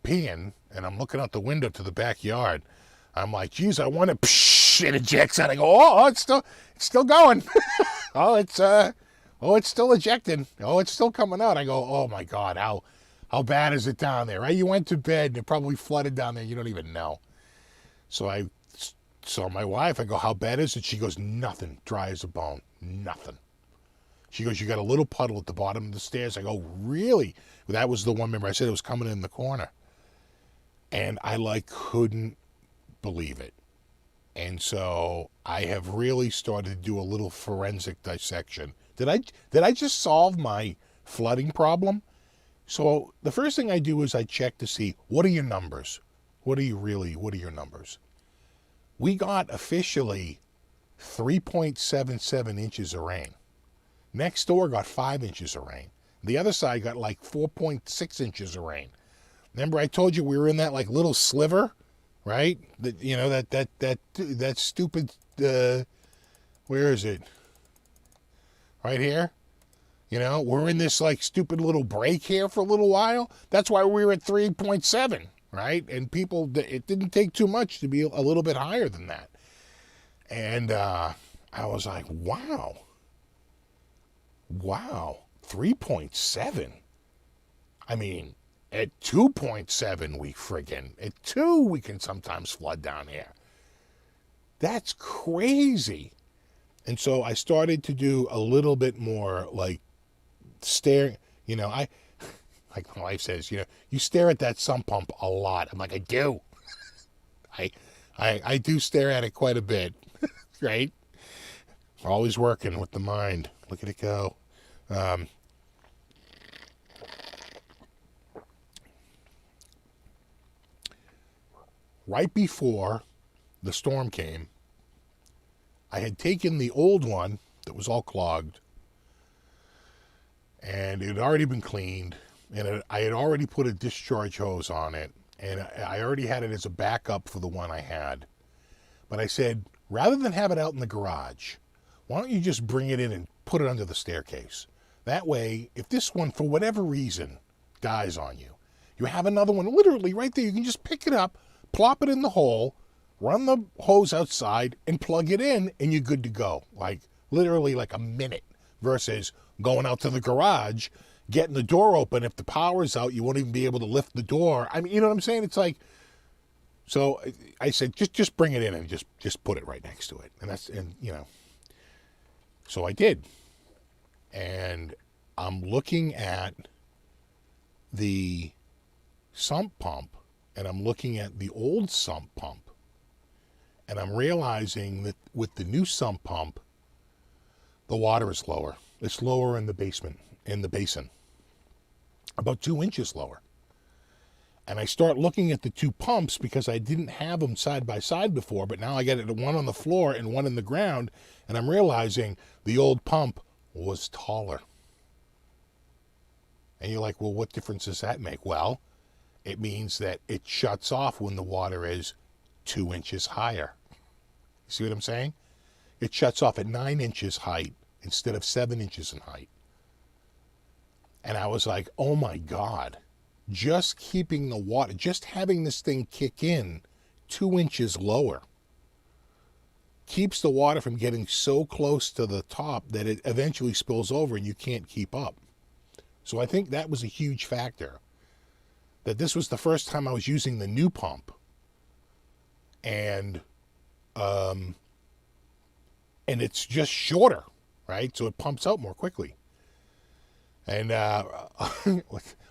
peeing, and I'm looking out the window to the backyard. I'm like, geez, I want to, psh, it ejects out. I go, oh, it's still going. it's still ejecting. Oh, it's still coming out. I go, oh my God, how bad is it down there? Right? You went to bed and it probably flooded down there. You don't even know. So I saw my wife. I go, how bad is it? She goes, nothing. Dry as a bone. Nothing. She goes, you got a little puddle at the bottom of the stairs. I go, really? Well, that was the one, remember I said it was coming in the corner. And I couldn't believe it. And so I have really started to do a little forensic dissection. Did I just solve my flooding problem? So the first thing I do is I check to see, what are your numbers? What are your numbers? We got officially 3.77 inches of rain. Next door got 5 inches of rain. The other side got 4.6 inches of rain. Remember I told you we were in that little sliver, right? That stupid, where is it? Right here? We're in this stupid little break here for a little while. That's why we were at 3.7, right? And it didn't take too much to be a little bit higher than that. And I was like, wow, 3.7. I mean, at 2.7, at 2, we can sometimes flood down here. That's crazy. And so I started to do a little bit more staring, like my wife says, you stare at that sump pump a lot. I'm like, I do. I do stare at it quite a bit, right? Always working with the mind. Look at it go. Right before the storm came, I had taken the old one that was all clogged, and it had already been cleaned, and I had already put a discharge hose on it, and I already had it as a backup for the one I had. But I said, rather than have it out in the garage, why don't you just bring it in and put it under the staircase? That way, if this one, for whatever reason, dies on you, you have another one literally right there. You can just pick it up, plop it in the hole, run the hose outside, and plug it in, and you're good to go. Literally a minute, versus going out to the garage, getting the door open. If the power's out, you won't even be able to lift the door. I mean, you know what I'm saying? It's so I said, just bring it in and just put it right next to it. So I did. And I'm looking at the sump pump, and I'm looking at the old sump pump, and I'm realizing that with the new sump pump, the water is lower. It's lower in the basement, in the basin, about 2 inches lower. And I start looking at the two pumps because I didn't have them side by side before, but now I got it one on the floor and one in the ground, and I'm realizing the old pump was taller. And you're like, well, what difference does that make? Well, it means that it shuts off when the water is 2 inches higher. You see what I'm saying? It shuts off at 9 inches height instead of 7 inches in height. And I was like, oh my God, just keeping the water, just having this thing kick in 2 inches lower keeps the water from getting so close to the top that it eventually spills over and you can't keep up. So I think that was a huge factor. That this was the first time I was using the new pump. And it's just shorter, right? So it pumps out more quickly. And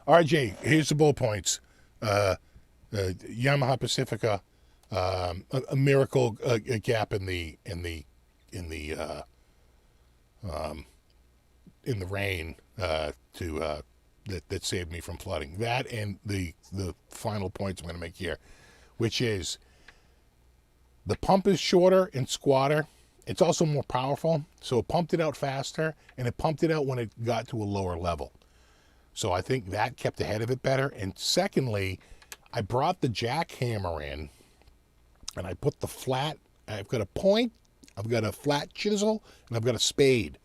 RJ, here's the bullet points. Yamaha Pacifica, a miracle gap in the in the rain that saved me from flooding. That and the final points I'm going to make here, which is the pump is shorter in squatter. It's also more powerful, so it pumped it out faster, and it pumped it out when it got to a lower level. So I think that kept ahead of it better. And secondly, I brought the jackhammer in, and I put the flat, I've got a point, I've got a flat chisel, and I've got a spade.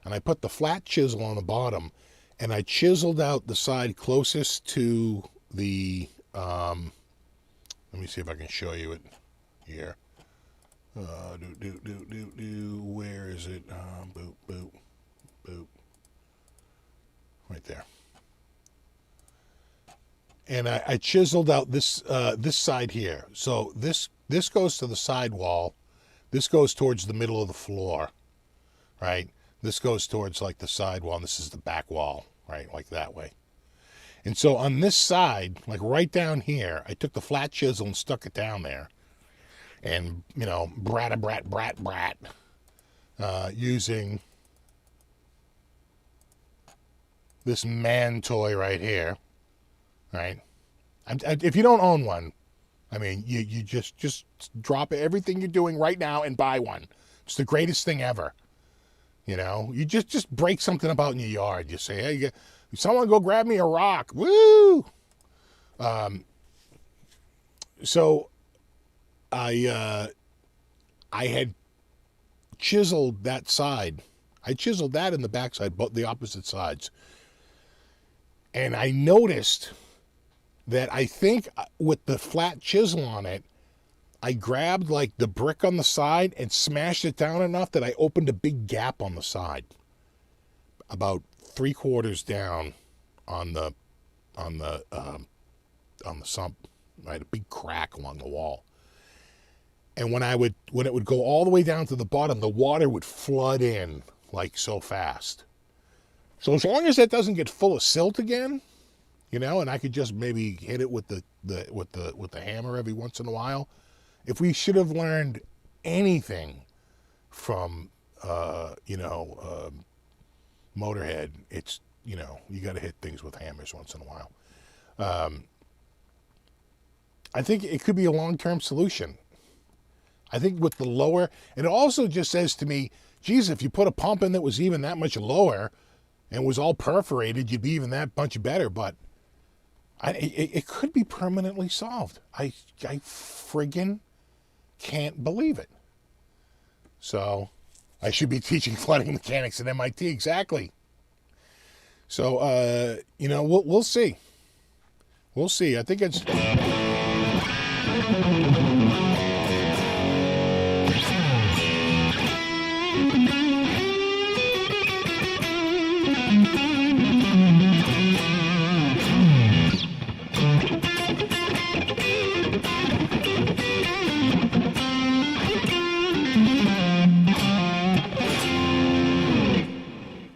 And I put the flat chisel on the bottom, and I chiseled out the side closest to the, let me see if I can show you it here. Where is it? Boop, boop, boop. Right there. And I chiseled out this this side here. So this goes to the side wall. This goes towards the middle of the floor, right? This goes towards like the side wall, and this is the back wall, right? Like that way. And so on this side, like right down here, I took the flat chisel and stuck it down there. And, you know, brat, using this man toy right here, right? If you don't own one, I mean, you just drop everything you're doing right now and buy one. It's the greatest thing ever. You know, you just break something about in your yard. You say, hey, someone go grab me a rock. Woo! So I had chiseled that side. I chiseled that in the backside, both the opposite sides. And I noticed that I think with the flat chisel on it, I grabbed like the brick on the side and smashed it down enough that I opened a big gap on the side, about 3/4 down on the sump, right? A big crack along the wall. And when it would go all the way down to the bottom, the water would flood in like so fast. So as long as that doesn't get full of silt again, you know, and I could just maybe hit it with the hammer every once in a while. If we should have learned anything from Motorhead, it's, you know, you got to hit things with hammers once in a while. I think it could be a long-term solution. I think with the lower, and it also just says to me, geez, if you put a pump in that was even that much lower and was all perforated, you'd be even that much better. But it could be permanently solved. I friggin' can't believe it. So I should be teaching flooding mechanics at MIT. Exactly. So, we'll see. We'll see. I think it's...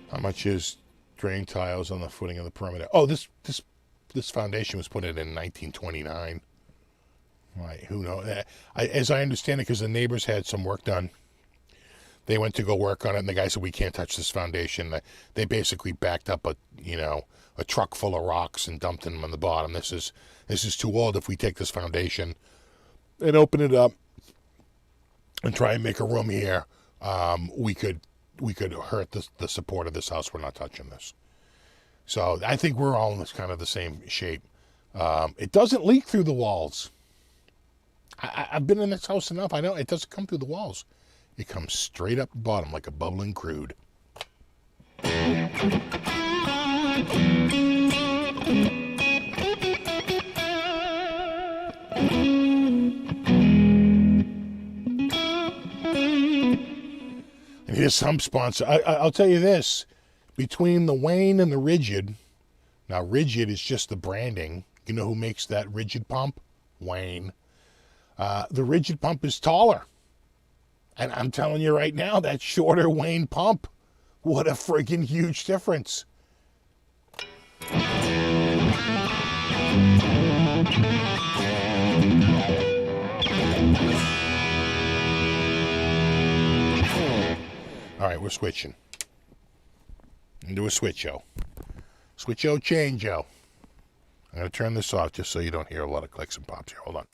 How much is drain tiles on the footing of the perimeter? Oh, this foundation was put in 1929. Right, who knows? As I understand it, because the neighbors had some work done, they went to go work on it, and the guy said, we can't touch this foundation. They basically backed up a truck full of rocks and dumped them on the bottom. This is too old. If we take this foundation and open it up and try and make a room here, we could hurt the support of this house. We're not touching this. So I think we're all in this kind of the same shape. It doesn't leak through the walls. I've been in this house enough. I know it doesn't come through the walls. It comes straight up the bottom like a bubbling crude. And here's some sponsor. I'll tell you this. Between the Wayne and the Rigid, now Rigid is just the branding. You know who makes that Rigid pump? Wayne. The Rigid pump is taller. And I'm telling you right now, that shorter Wayne pump, what a friggin' huge difference. All right, we're switching. And do a switcho. Switcho, changeo. I'm going to turn this off just so you don't hear a lot of clicks and pops here. Hold on.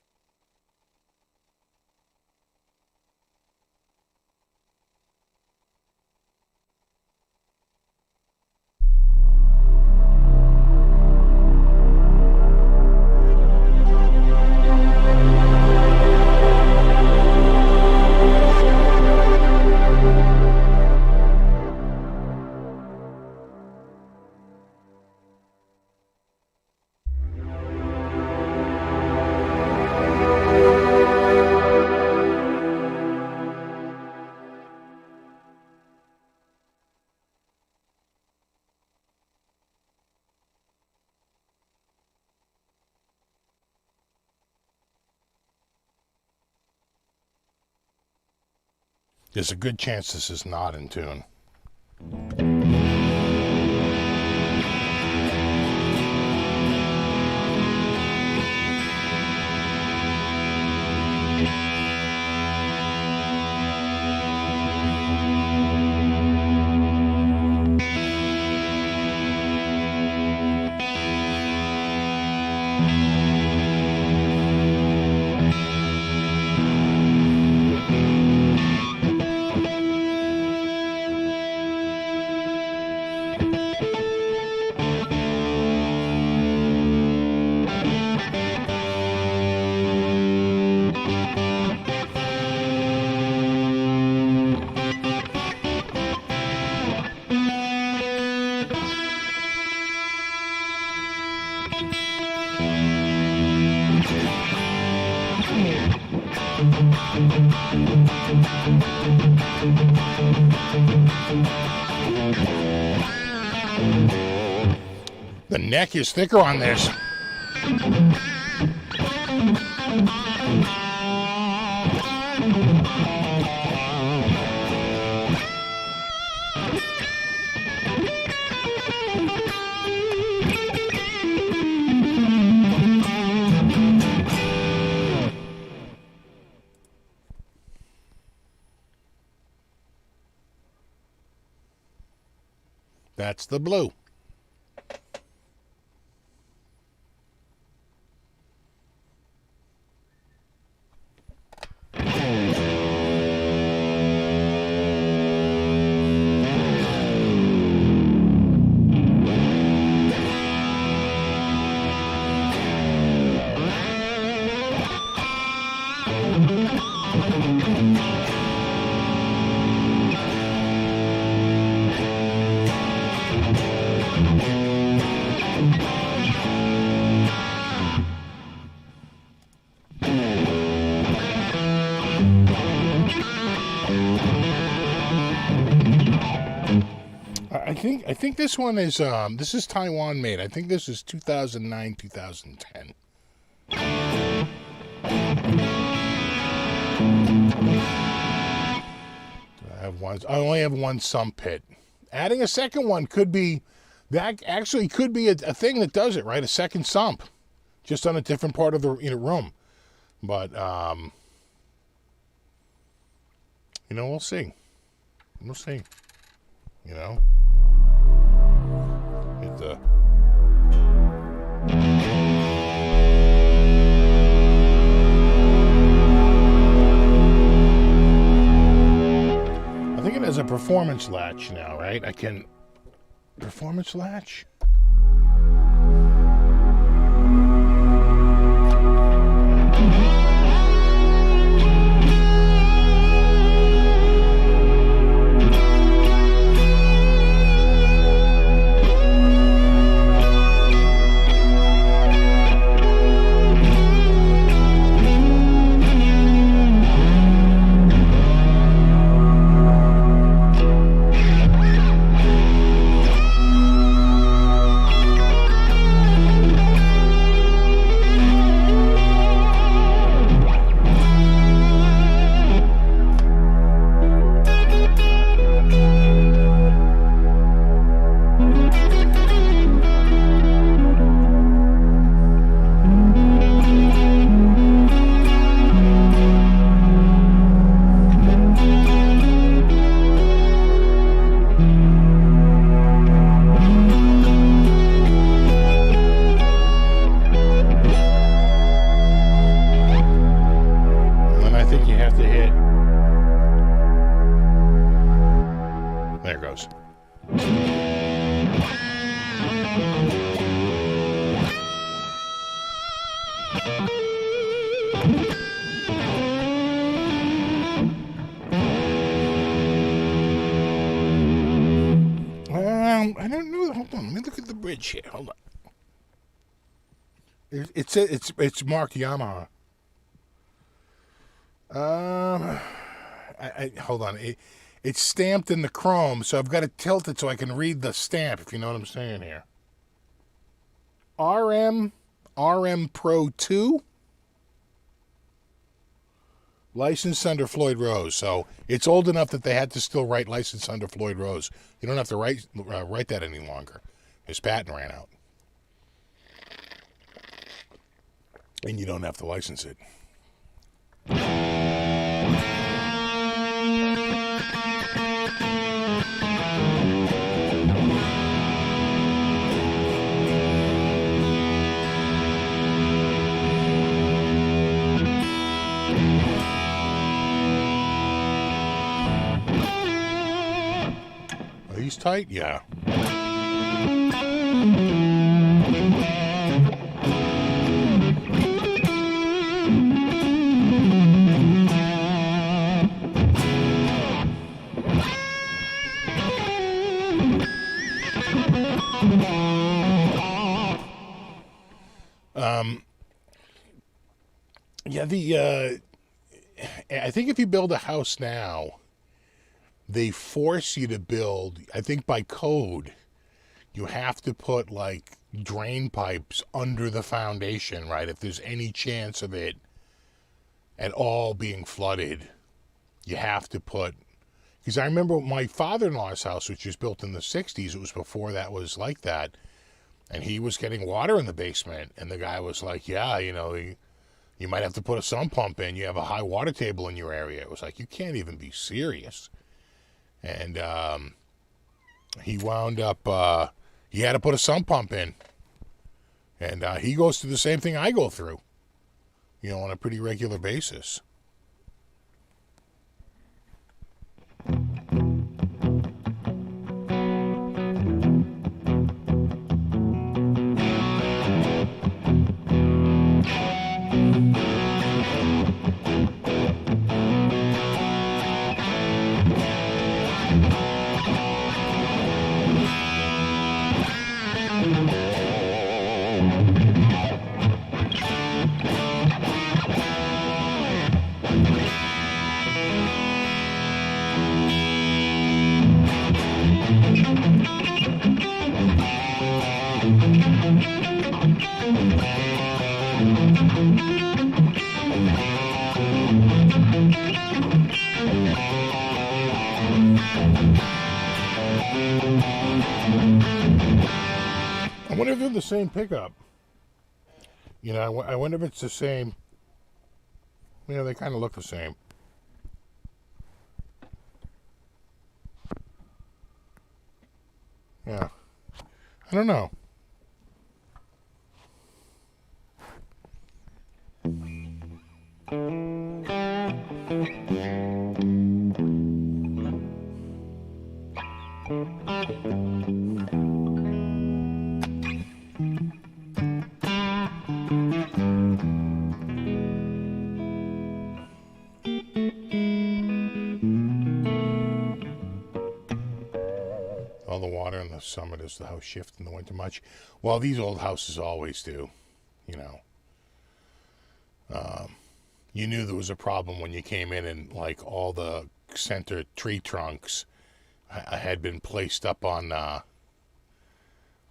There's a good chance this is not in tune. The neck is thicker on this. That's the blue. I think this one is this is Taiwan made. I think this is 2009, 2010. I only have one sump pit. Adding a second one could be, that actually could be a thing that does it, right? A second sump, just on a different part of the room. But you know, we'll see. We'll see. You know. I think it has a performance latch now, right? I can... Performance latch? I don't know. Hold on. Let me look at the bridge here. Hold on. It's marked Yamaha. Hold on. It's stamped in the chrome, so I've got to tilt it so I can read the stamp, if you know what I'm saying here. RM Pro 2. Licensed under Floyd Rose. So it's old enough that they had to still write licensed under Floyd Rose. You don't have to write that any longer. His patent ran out. And you don't have to license it. Are these tight? Yeah. Yeah, I think if you build a house now, they force you to build, I think by code, you have to put like drain pipes under the foundation, right? If there's any chance of it at all being flooded, you have to put, because I remember my father-in-law's house, which was built in the 60s, it was before that was like that, and he was getting water in the basement, and the guy was like, yeah, you might have to put a sump pump in. You have a high water table in your area. It was like, you can't even be serious. And he wound up, he had to put a sump pump in. And he goes through the same thing I go through, on a pretty regular basis. I wonder if they're the same pickup. I wonder if it's the same. They kind of look the same. Yeah. I don't know. All the water in the summer, does the house shift in the winter much? Well, these old houses always do, You knew there was a problem when you came in and, like, all the center tree trunks had been placed up on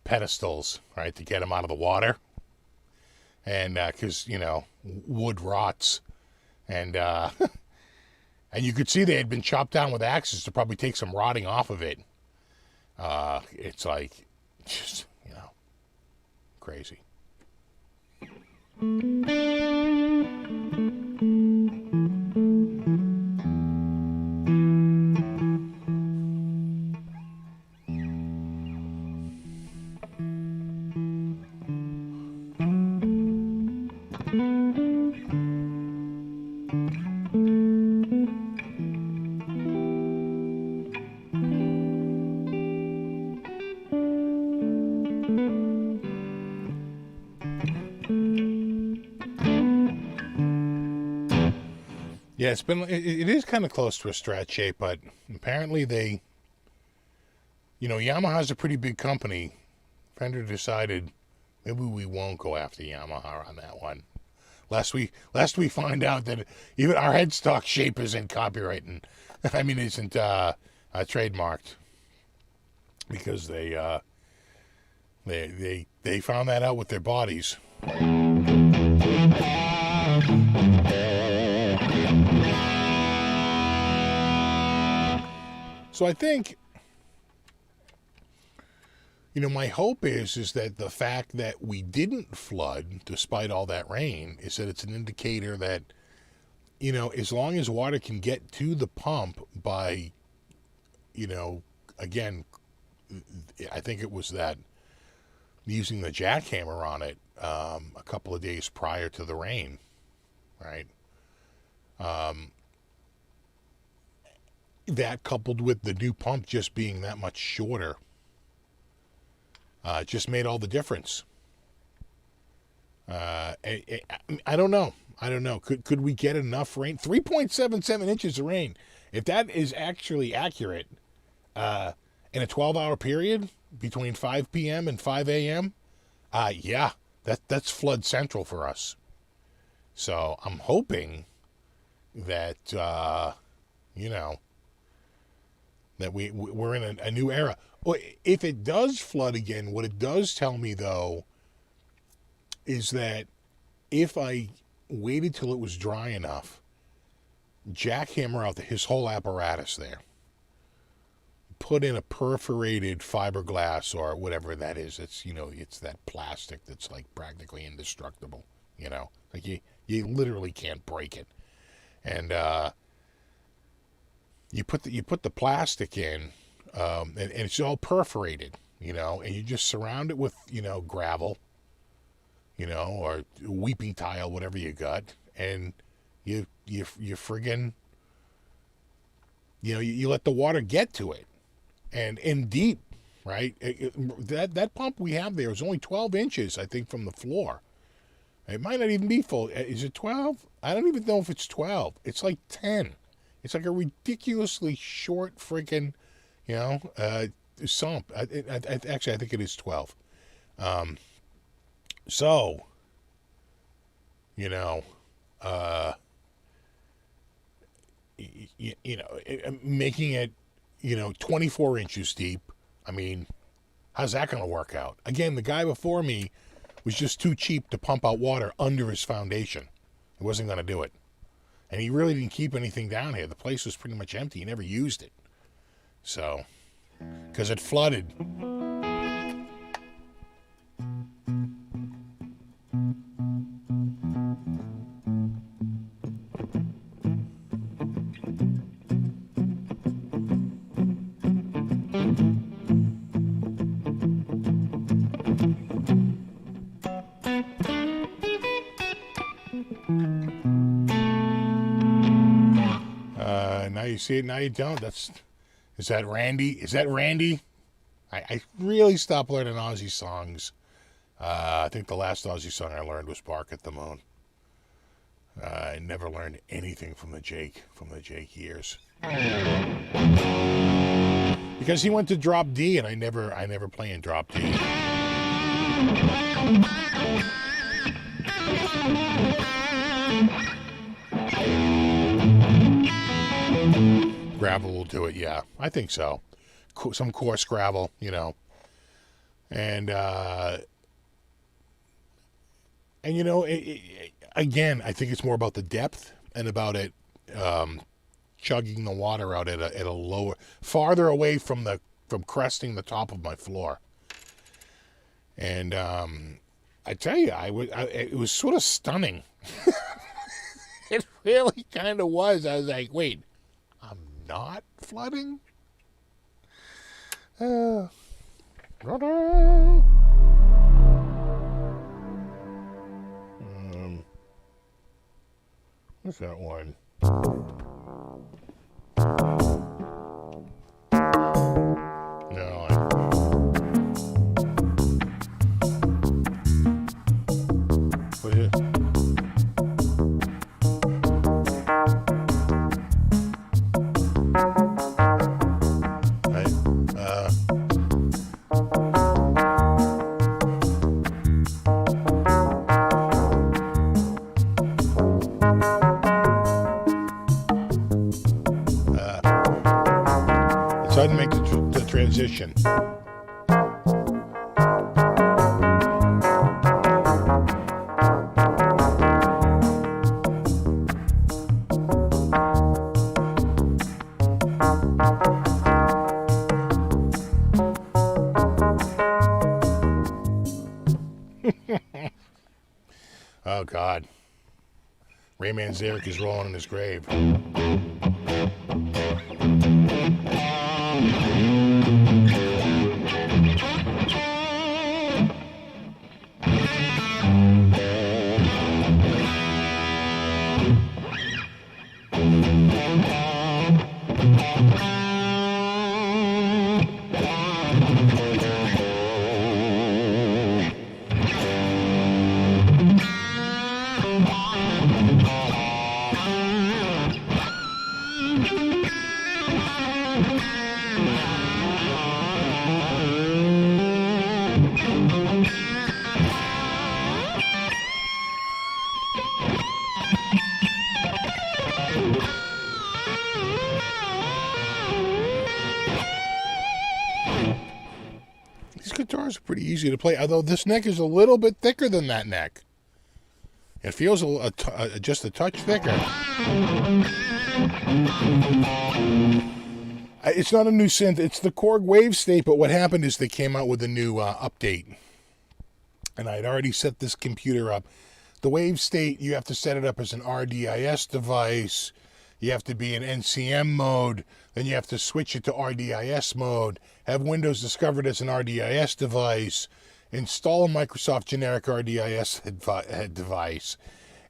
pedestals, right, to get them out of the water. And because, wood rots. And and you could see they had been chopped down with axes to probably take some rotting off of it. It's like, just, crazy. Yeah, it is kind of close to a strat shape, but apparently Yamaha's a pretty big company. Fender decided maybe we won't go after Yamaha on that one. Lest we find out that even our headstock shape isn't copyrighted. I mean, isn't trademarked, because they found that out with their bodies. So I think, my hope is that the fact that we didn't flood despite all that rain is that it's an indicator that, as long as water can get to the pump by, again, I think it was that using the jackhammer on it a couple of days prior to the rain, right? That coupled with the new pump just being that much shorter, just made all the difference. I don't know. Could we get enough rain? 3.77 inches of rain. If that is actually accurate, in a 12-hour period between 5 p.m. and 5 a.m., yeah, that's flood central for us. So I'm hoping that, that we're in a new era. If it does flood again, what it does tell me, though, is that if I waited till it was dry enough, jackhammer out his whole apparatus there, put in a perforated fiberglass or whatever that is. It's, it's that plastic that's like practically indestructible, like you literally can't break it. And you put the plastic in, and it's all perforated, and you just surround it with, gravel, or weeping tile, whatever you got, and you friggin', you let the water get to it, and in deep, right? That pump we have there is only 12 inches, I think, from the floor. It might not even be full. Is it 12? I don't even know if it's 12. It's like 10. It's like a ridiculously short freaking, sump. Actually, I think it is 12. So, making it, 24 inches deep. I mean, how's that going to work out? Again, the guy before me was just too cheap to pump out water under his foundation. He wasn't going to do it. And he really didn't keep anything down here. The place was pretty much empty. He never used it. So, because it flooded. Now you see it, now you don't. Is that Randy? I really stopped learning Aussie songs. I think the last Aussie song I learned was Bark at the Moon. I never learned anything from the Jake years. Because he went to drop D, and I never play in drop D. Gravel will do it, yeah. I think so. Some coarse gravel, And, again, I think it's more about the depth and about it chugging the water out at a lower, farther away from cresting the top of my floor. And I tell you, it was sort of stunning. It really kind of was. I was like, wait, I'm not flooding? What's that one? No, what is it? position. Oh, God. Ray Manzarek is rolling in his grave. These guitars are pretty easy to play, although this neck is a little bit thicker than that neck. It feels just a touch thicker. It's not a new synth. It's the Korg Wave State, but what happened is they came out with a new update. And I had already set this computer up. The Wave State, you have to set it up as an RDIS device. You have to be in NCM mode. Then you have to switch it to RDIS mode. Have Windows discovered as an RDIS device. Install a Microsoft generic RDIS device.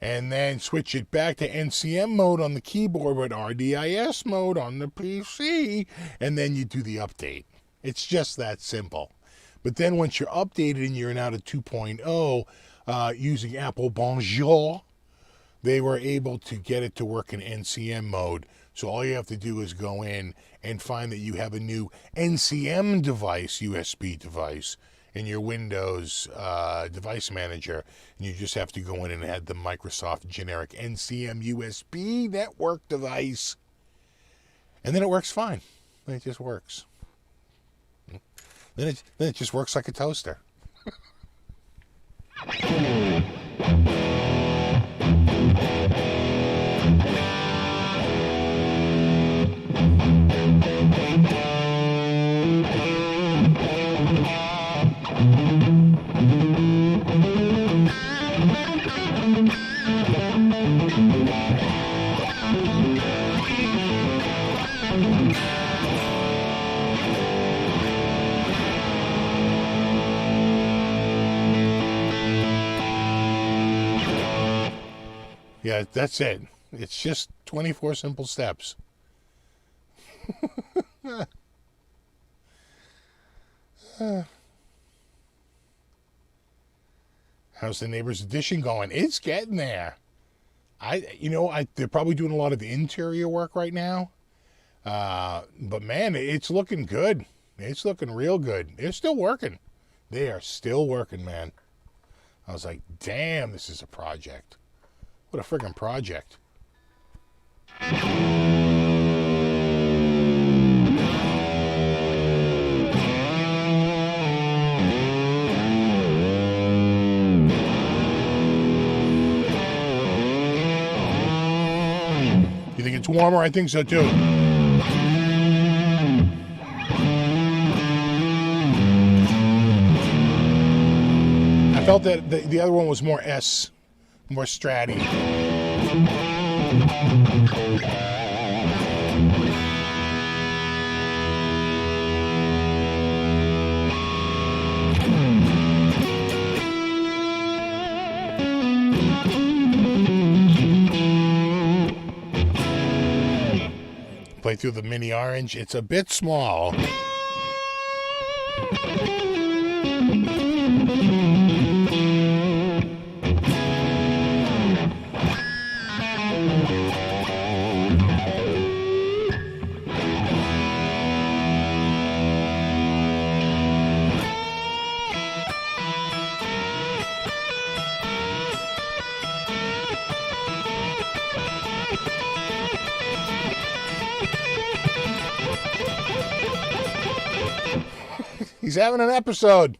And then switch it back to NCM mode on the keyboard with RDIS mode on the PC. And then you do the update. It's just that simple. But then once you're updated and you're now to 2.0 using Apple Bonjour, they were able to get it to work in NCM mode. So all you have to do is go in and find that you have a new NCM device, USB device, in your Windows device manager. And you just have to go in and add the Microsoft generic NCM USB network device. And then it works fine. It just works. Then it just works like a toaster. Yeah, that's it. It's just 24 simple steps. How's the neighbor's addition going? It's getting there. They're probably doing a lot of interior work right now. But man, it's looking good. It's looking real good. They're still working. They are still working, man. I was like, damn, this is a project. What a friggin' project. You think it's warmer? I think so too. I felt that the other one was more stratty. Play through the mini orange. It's a bit small. He's having an episode.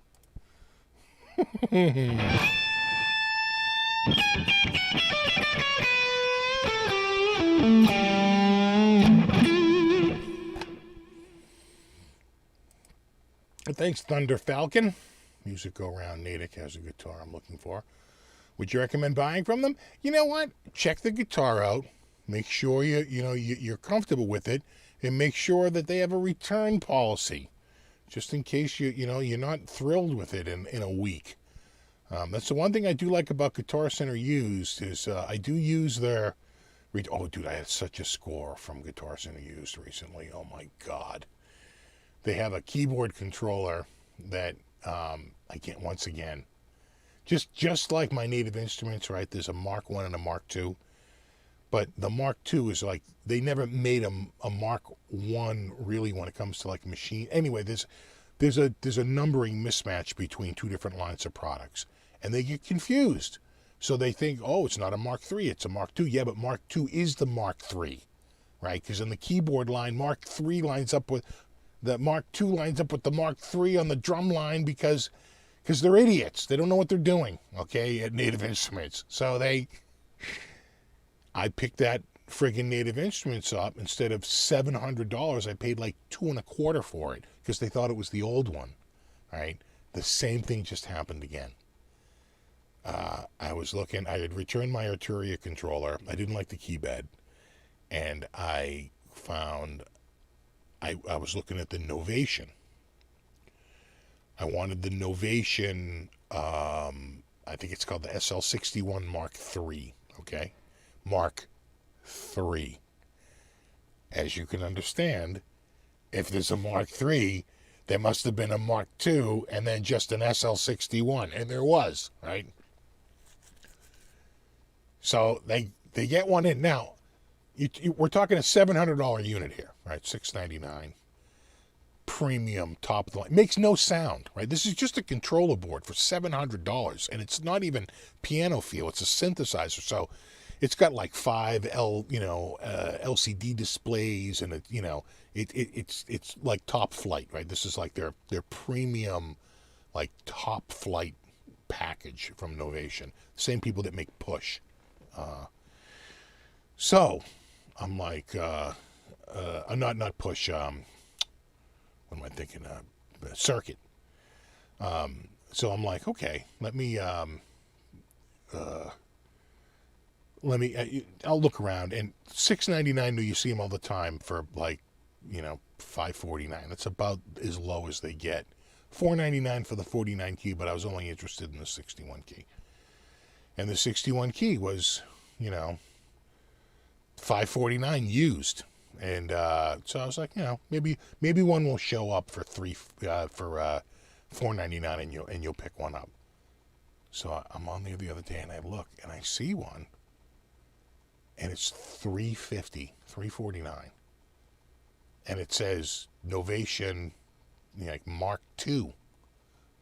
Thanks, Thunder Falcon. Music Go Round Natick has a guitar I'm looking for. Would you recommend buying from them? You know what? Check the guitar out. Make sure you're comfortable with it, and make sure that they have a return policy, just in case you're not thrilled with it in a week. That's the one thing I do like about Guitar Center Used is I do use their. Oh, dude, I had such a score from Guitar Center Used recently. Oh my God. They have a keyboard controller that I can't, once again, just like my Native Instruments, right? There's a Mark I and a Mark II. But the Mark II is like, they never made a Mark I really when it comes to like machine. Anyway, there's a numbering mismatch between two different lines of products. And they get confused. So they think, oh, it's not a Mark III, it's a Mark II. Yeah, but Mark II is the Mark III, right? Because in the keyboard line, Mark III lines up with the Mark II lines up with the Mark III on the drum line because they're idiots. They don't know what they're doing, okay, at Native Instruments. So I picked that friggin' Native Instruments up. Instead of $700, I paid like $225 for it because they thought it was the old one, right? The same thing just happened again. I was looking, I had returned my Arturia controller. I didn't like the key bed. And I found, I was looking at the Novation. I wanted the Novation, I think it's called the SL61 Mark III, okay? Mark III. As you can understand, if there's a Mark III, there must have been a Mark II and then just an SL61, and there was, right? So they get one in. Now, we're talking a $700 unit here, right? $699. Premium, top of the line. Makes no sound, right? This is just a controller board for $700, and it's not even piano feel. It's a synthesizer, so it's got like 5 LCD displays, and it's like top flight, right? This is like their premium, like top flight package from Novation. Same people that make Push. So I'm like, not Push. What am I thinking? Circuit. So I'm like, okay, I'll look around, and $699, you see them all the time for like, $549. That's about as low as they get. $499 for the 49 key, but I was only interested in the 61 key. And the 61 key was, $549 used. And so I was like, maybe one will show up for $499, and you'll pick one up. So I'm on there the other day, and I look, and I see one, and it's $349, and it says Novation, like Mark II,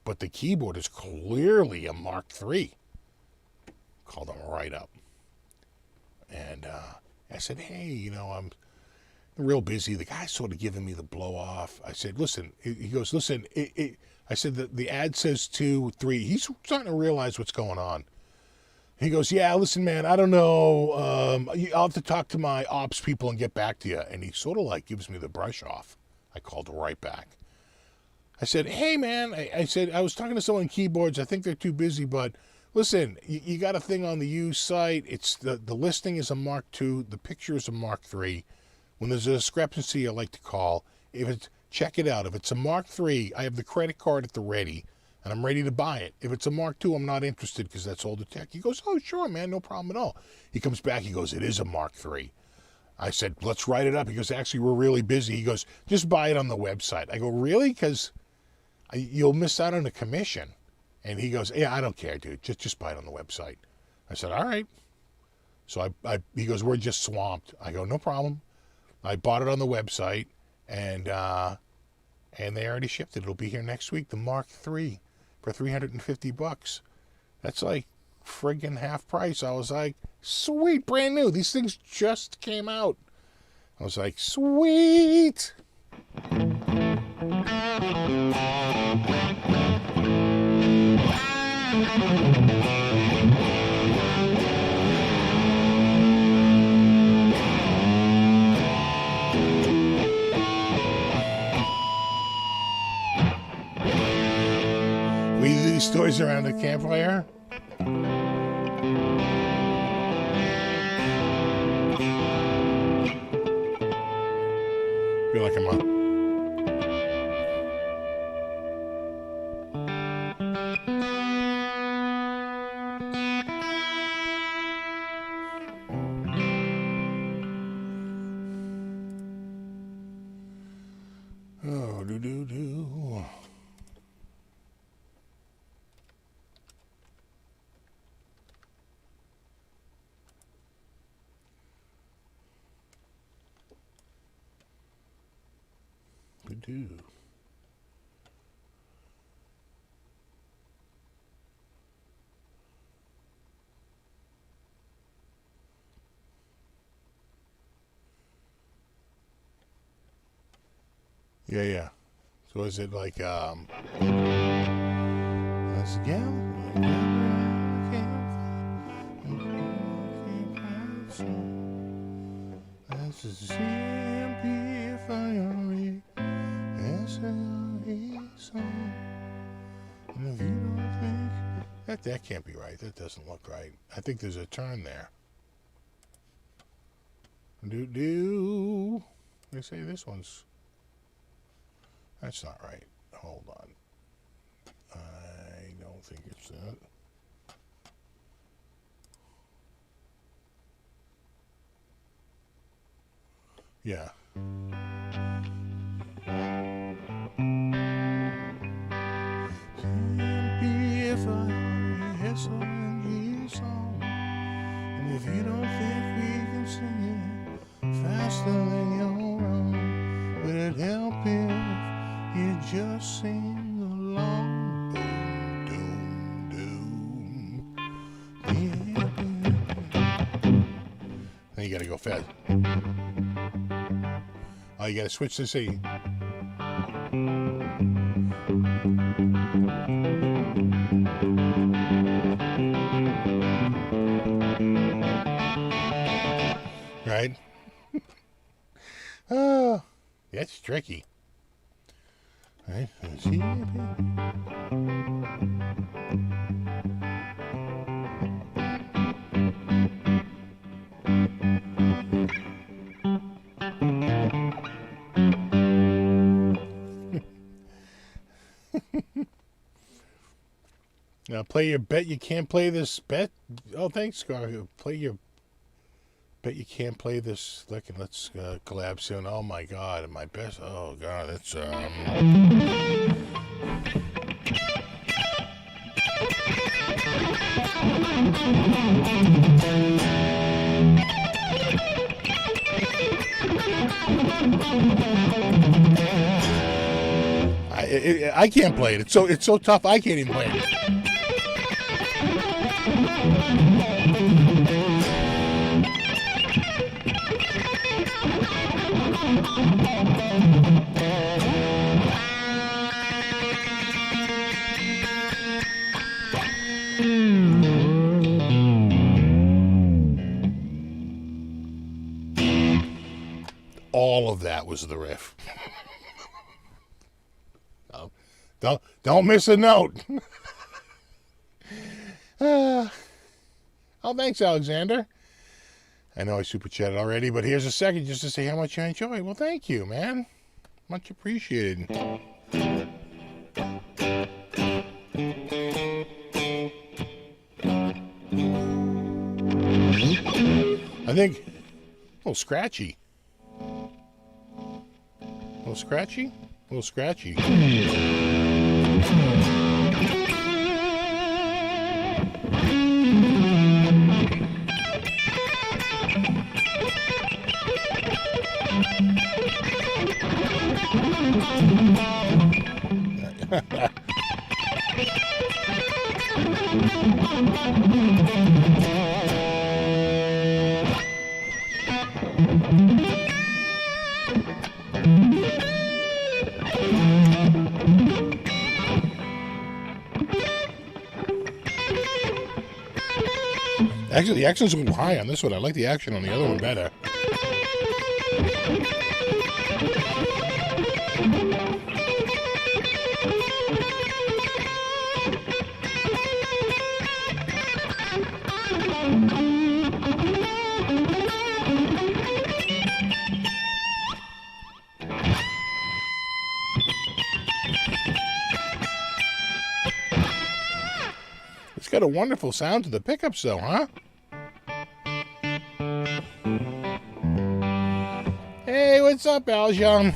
but the keyboard is clearly a Mark III. Called them right up, and I said, hey, I'm real busy. The guy's sort of giving me the blow off. I said, listen, he goes, listen, I said that the ad says 2, 3. He's starting to realize what's going on. He goes, yeah, listen, man, I don't know. I'll have to talk to my ops people and get back to you. And he sort of like gives me the brush off. I called right back. I said, hey, man, I said, I was talking to someone in keyboards. I think they're too busy, but listen, you got a thing on the used site. It's the listing is a Mark II. The picture is a Mark III. When there's a discrepancy, I like to call. Check it out. If it's a Mark III, I have the credit card at the ready, and I'm ready to buy it. If it's a Mark II, I'm not interested because that's older tech. He goes, oh, sure, man, no problem at all. He comes back. He goes, it is a Mark III. I said, let's write it up. He goes, actually, we're really busy. He goes, just buy it on the website. I go, really? Because you'll miss out on a commission. And he goes, yeah, I don't care, dude. Just buy it on the website. I said, all right. So he goes, we're just swamped. I go, no problem. I bought it on the website, and they already shipped it. It'll be here next week. The Mark III for $350. That's like friggin' half price. I was like, sweet, brand new. These things just came out. I was like, sweet. toys around the campfire. Feel like I'm on. Oh, do. Do. Yeah. So is it like let's go. That's a CMP fire. Song. And if you don't think that can't be right, that doesn't look right. I think there's a turn there. They say this one's. That's not right. Hold on. I don't think it's that. Yeah. And if you don't think we can sing it faster than your own, would it help if you just sing along? Doom. Then you gotta go fast. Oh, you gotta switch to C. Right? Oh, that's tricky. Right? Now play your bet you can't play this bet. Oh, thanks, Scar. Play your bet you can't play this. Let's collab soon. Oh my God, my best. Oh God, it's I can't play it. It's so tough. I can't even play it. All of that was the riff. Don't miss a note. Oh, thanks, Alexander. I know I super chatted already, but here's a second just to say how much I enjoy. Well, thank you, man. Much appreciated. I think a little scratchy. A little scratchy? A little scratchy. Actually, the action's a little high on this one. I like the action on the other one better. got a wonderful sound to the pickups, though, huh? Hey, what's up, Aljon?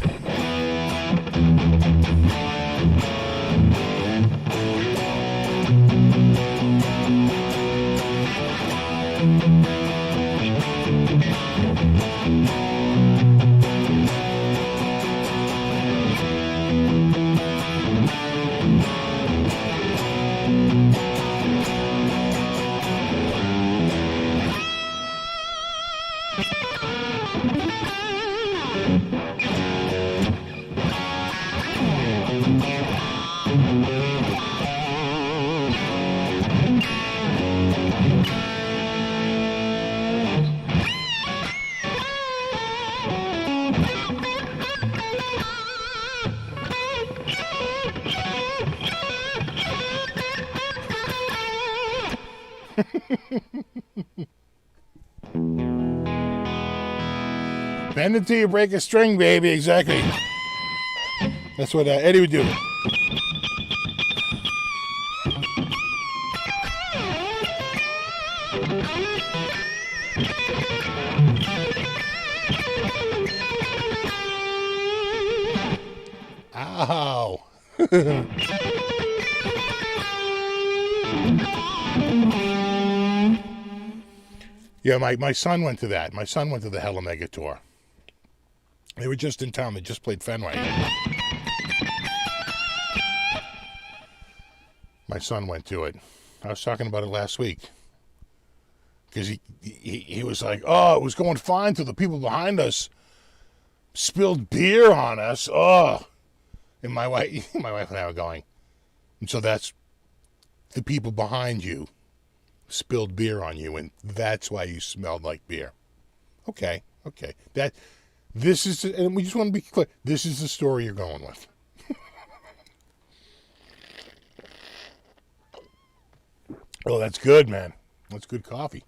Bend until you break a string, baby. Exactly. That's what Eddie would do. Ow. Yeah, my son went to that. My son went to the Hella Mega Tour. They were just in town. They just played Fenway. My son went to it. I was talking about it last week. Because he was like, oh, it was going fine till the people behind us spilled beer on us. Oh. And my wife and I were going. And so that's the people behind you spilled beer on you, and that's why you smelled like beer. Okay. This is, and we just want to be clear, this is the story you're going with. Oh, that's good, man. That's good coffee.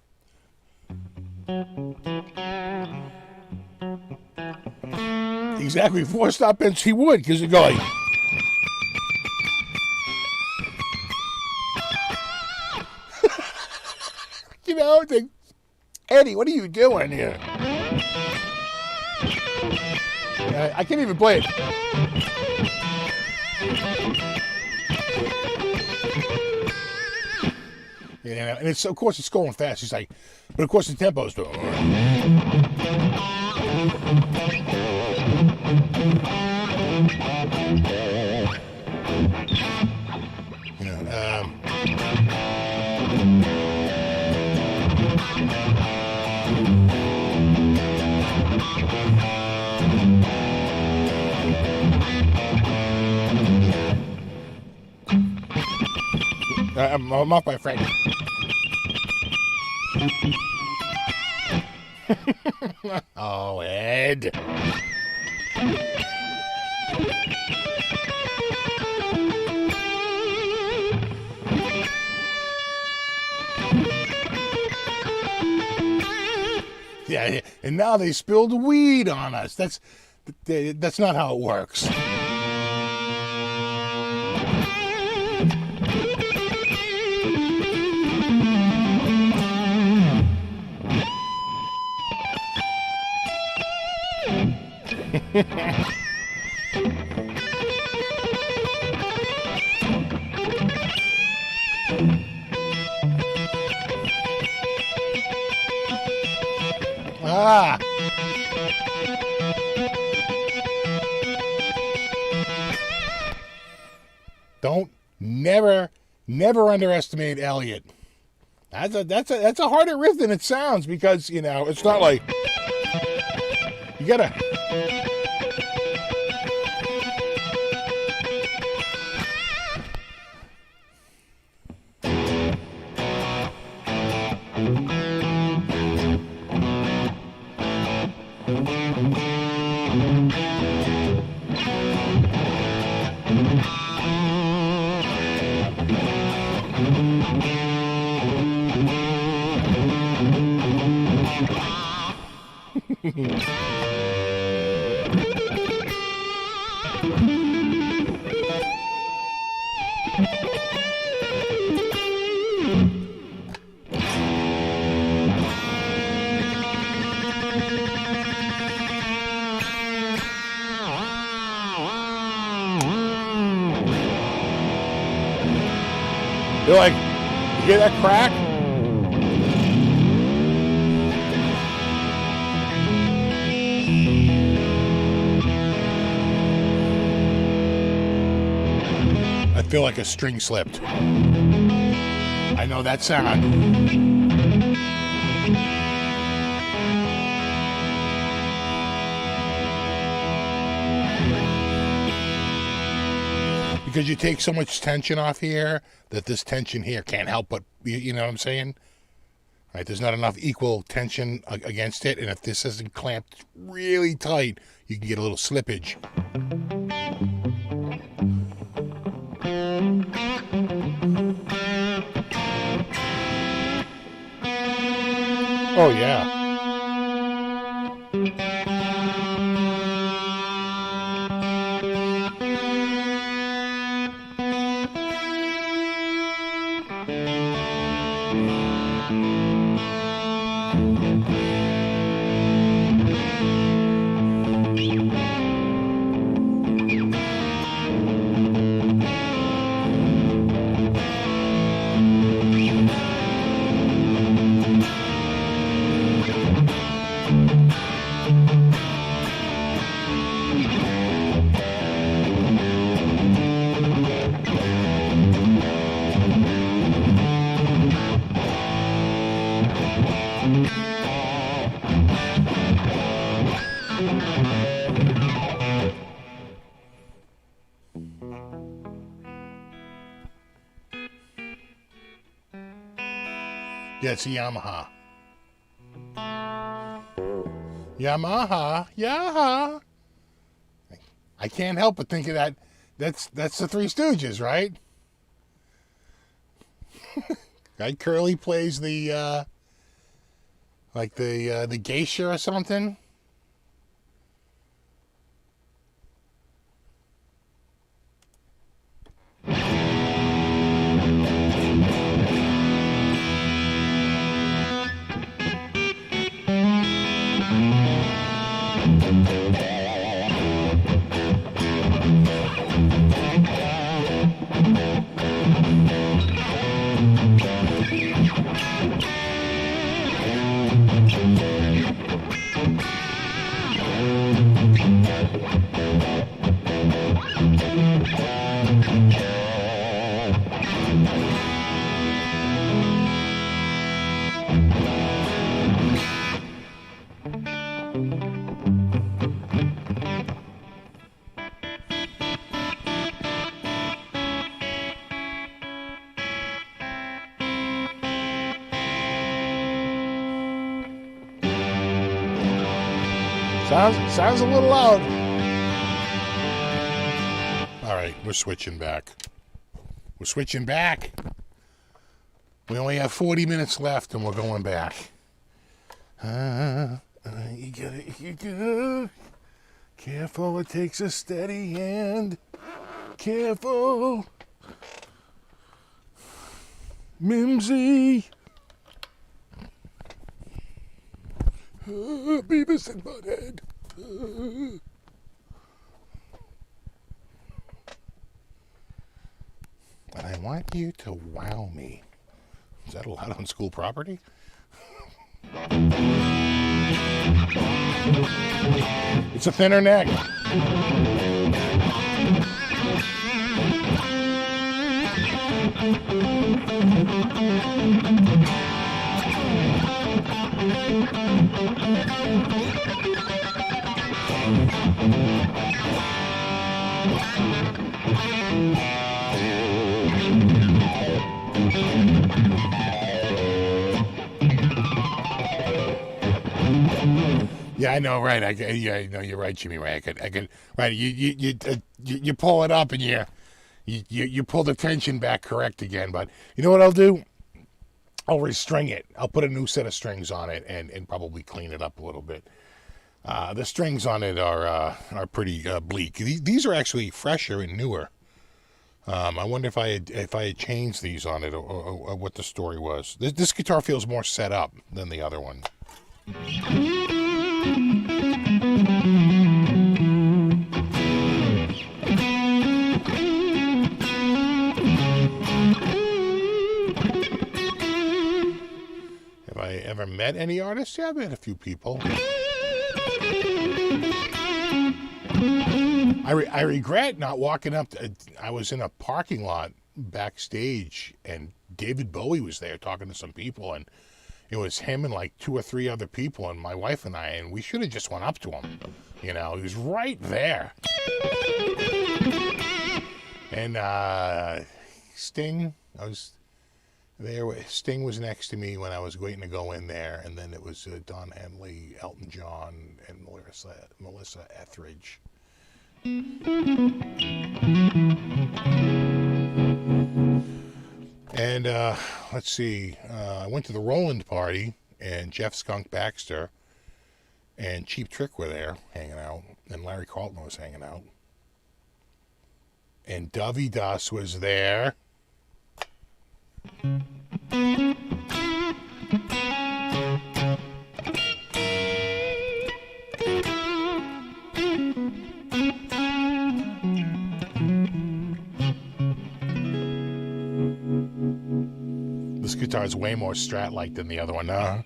Exactly. 4-stop bench, he would, because you're going. You know, Eddie, what are you doing here? I can't even play it. You know, and it's, of course, it's going fast. He's like, but of course the tempo's doing. I'm off my friend. Oh, Ed. Yeah, and now they spilled weed on us. That's not how it works. Ah. Don't never underestimate Elliot. That's a harder riff than it sounds, because, you know, it's not like you gotta. You're like, you hear that crack? I feel like a string slipped. I know that sound. Because you take so much tension off here that this tension here can't help but, you know what I'm saying? Right, there's not enough equal tension against it, and if this isn't clamped really tight, you can get a little slippage. Oh, yeah. Yeah, it's a Yamaha. Yamaha. I can't help but think of that. That's the Three Stooges, right? Right? Curly plays the like the geisha or something. Sounds a little loud. All right, we're switching back. We only have 40 minutes left, and we're going back. You gotta. Careful, it takes a steady hand. Careful. Mimsy. Beavis and Butthead. And I want you to wow me. Is that allowed on school property? It's a thinner neck. Yeah, I know, right? I know you're right, Jimmy. Right? I could. Right? You pull it up and you pull the tension back correct again. But you know what I'll do? I'll restring it. I'll put a new set of strings on it and probably clean it up a little bit. The strings on it are pretty bleak. These are actually fresher and newer. I wonder if I had changed these on it or what the story was. This guitar feels more set up than the other one. I ever met any artists? Yeah, I met a few people. I regret not walking up. I was in a parking lot backstage, and David Bowie was there talking to some people, and it was him and like 2 or 3 other people, and my wife and I, and we should have just went up to him. You know, he was right there. And Sting, I was there. Sting was next to me when I was waiting to go in there, and then it was Don Henley, Elton John, and Melissa Etheridge. And let's see, I went to the Roland party, and Jeff Skunk Baxter and Cheap Trick were there hanging out, and Larry Carlton was hanging out, and Dovey Das was there. This guitar is way more Strat-like than the other one, huh?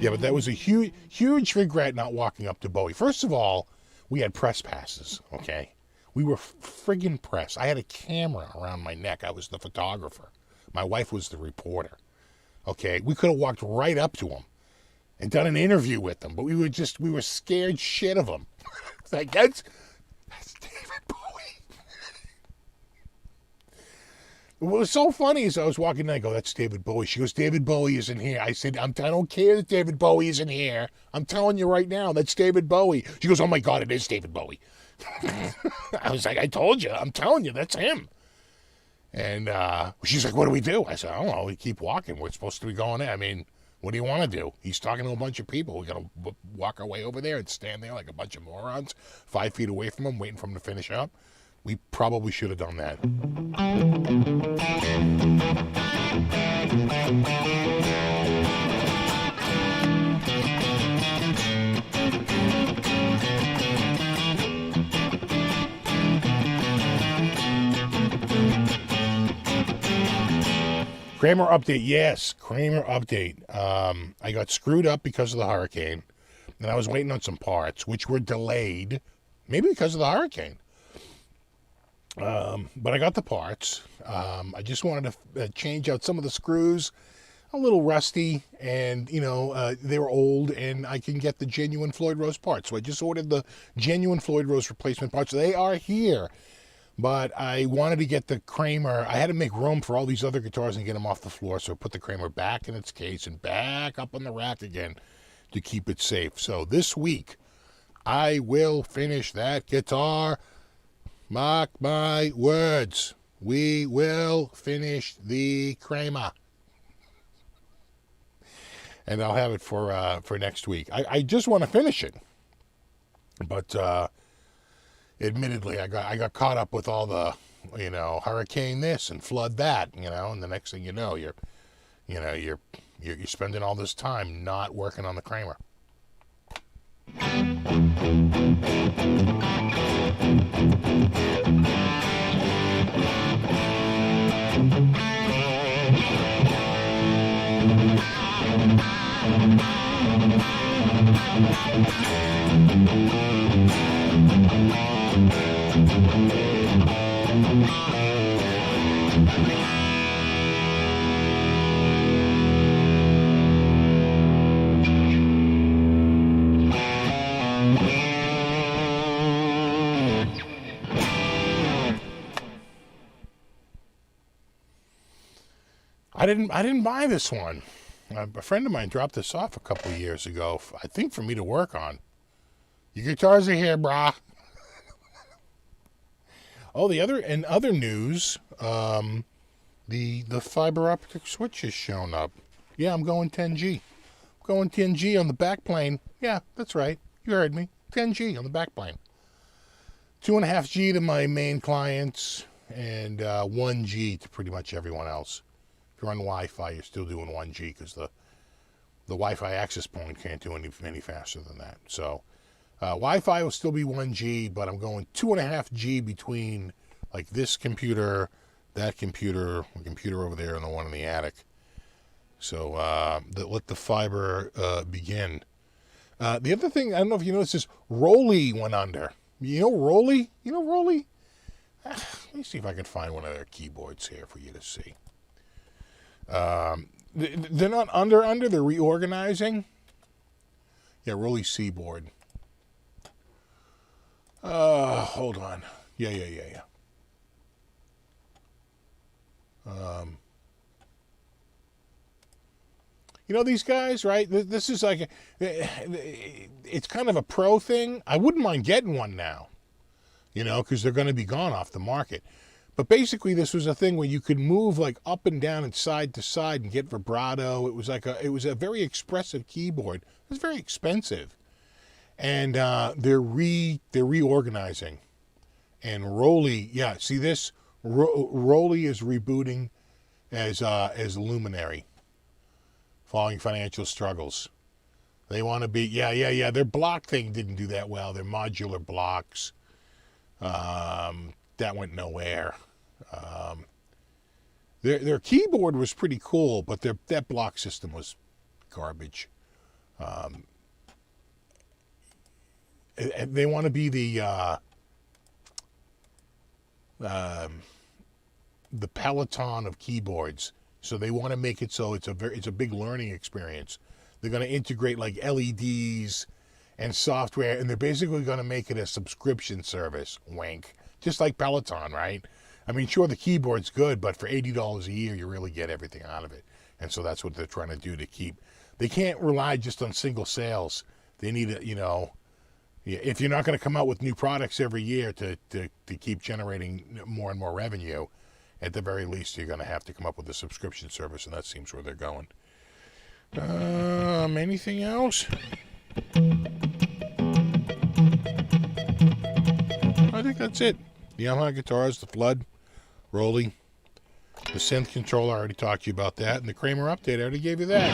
Yeah, but that was a huge regret not walking up to Bowie. First of all, we had press passes, okay? We were friggin' press. I had a camera around my neck. I was the photographer. My wife was the reporter. Okay, we could have walked right up to him and done an interview with him, but we were scared shit of him. It's like, that's David Bowie. What was so funny is I was walking in, I go, that's David Bowie. She goes, David Bowie isn't here. I said, I don't care that David Bowie isn't here. I'm telling you right now, that's David Bowie. She goes, oh my God, it is David Bowie. I was like, I told you, I'm telling you, that's him. And she's like, what do we do? I said, I don't know. We keep walking. We're supposed to be going there. I mean, what do you want to do? He's talking to a bunch of people. We got to walk our way over there and stand there like a bunch of morons, 5 feet away from him, waiting for him to finish up. We probably should have done that. Kramer update, yes, Kramer update. I got screwed up because of the hurricane, and I was waiting on some parts, which were delayed, maybe because of the hurricane. But I got the parts. I just wanted to change out some of the screws, a little rusty, and, you know, they were old, and I can get the genuine Floyd Rose parts. So I just ordered the genuine Floyd Rose replacement parts. They are here. But I wanted to get the Kramer. I had to make room for all these other guitars and get them off the floor. So I put the Kramer back in its case and back up on the rack again to keep it safe. So this week, I will finish that guitar. Mark my words. We will finish the Kramer. And I'll have it for next week. I just want to finish it. But admittedly, I got caught up with all the, you know, hurricane this and flood that, you know, and the next thing you know, you're spending all this time not working on the Kramer. I didn't buy this one. A friend of mine dropped this off a couple of years ago, I think for me to work on. Your guitars are here, brah. Oh, other news, the fiber optic switch has shown up. Yeah, I'm going 10G. Going 10G on the back plane. Yeah, that's right. You heard me. 10G on the back plane. 2.5G to my main clients, and 1G to pretty much everyone else. If you're on Wi-Fi, you're still doing 1G because the the Wi-Fi access point can't do any faster than that. So Wi-Fi will still be 1G, but I'm going 2.5G between like this computer, that computer, the computer over there, and the one in the attic. So let the fiber begin. The other thing, I don't know if you noticed this, Rolly went under. You know Rolly? You know Rolly? Let me see if I can find one of their keyboards here for you to see. They're not under, they're reorganizing. Yeah, Rolly Seaboard. Hold on. Yeah. You know these guys, right? This is like, it's kind of a pro thing. I wouldn't mind getting one now, you know, because they're going to be gone off the market. But basically, this was a thing where you could move like up and down and side to side and get vibrato. It was a very expressive keyboard. It was very expensive, and they're reorganizing. And Rolly, yeah, see this? Rolly is rebooting as Luminary, following financial struggles. They want to be, yeah. Their block thing didn't do that well. Their modular blocks, that went nowhere. Their keyboard was pretty cool, but that block system was garbage. They want to be the Peloton of keyboards. So they want to make it so it's a big learning experience. They're going to integrate like LEDs and software, and they're basically going to make it a subscription service. Wink. Just like Peloton, right? I mean, sure, the keyboard's good, but for $80 a year, you really get everything out of it. And so that's what they're trying to do to keep. They can't rely just on single sales. They need to, you know, if you're not going to come out with new products every year to keep generating more and more revenue, at the very least, you're going to have to come up with a subscription service, and that seems where they're going. Anything else? I think that's it. The Yamaha guitars, the Flood, Rolly, the synth controller, I already talked to you about that, and the Kramer update, I already gave you that.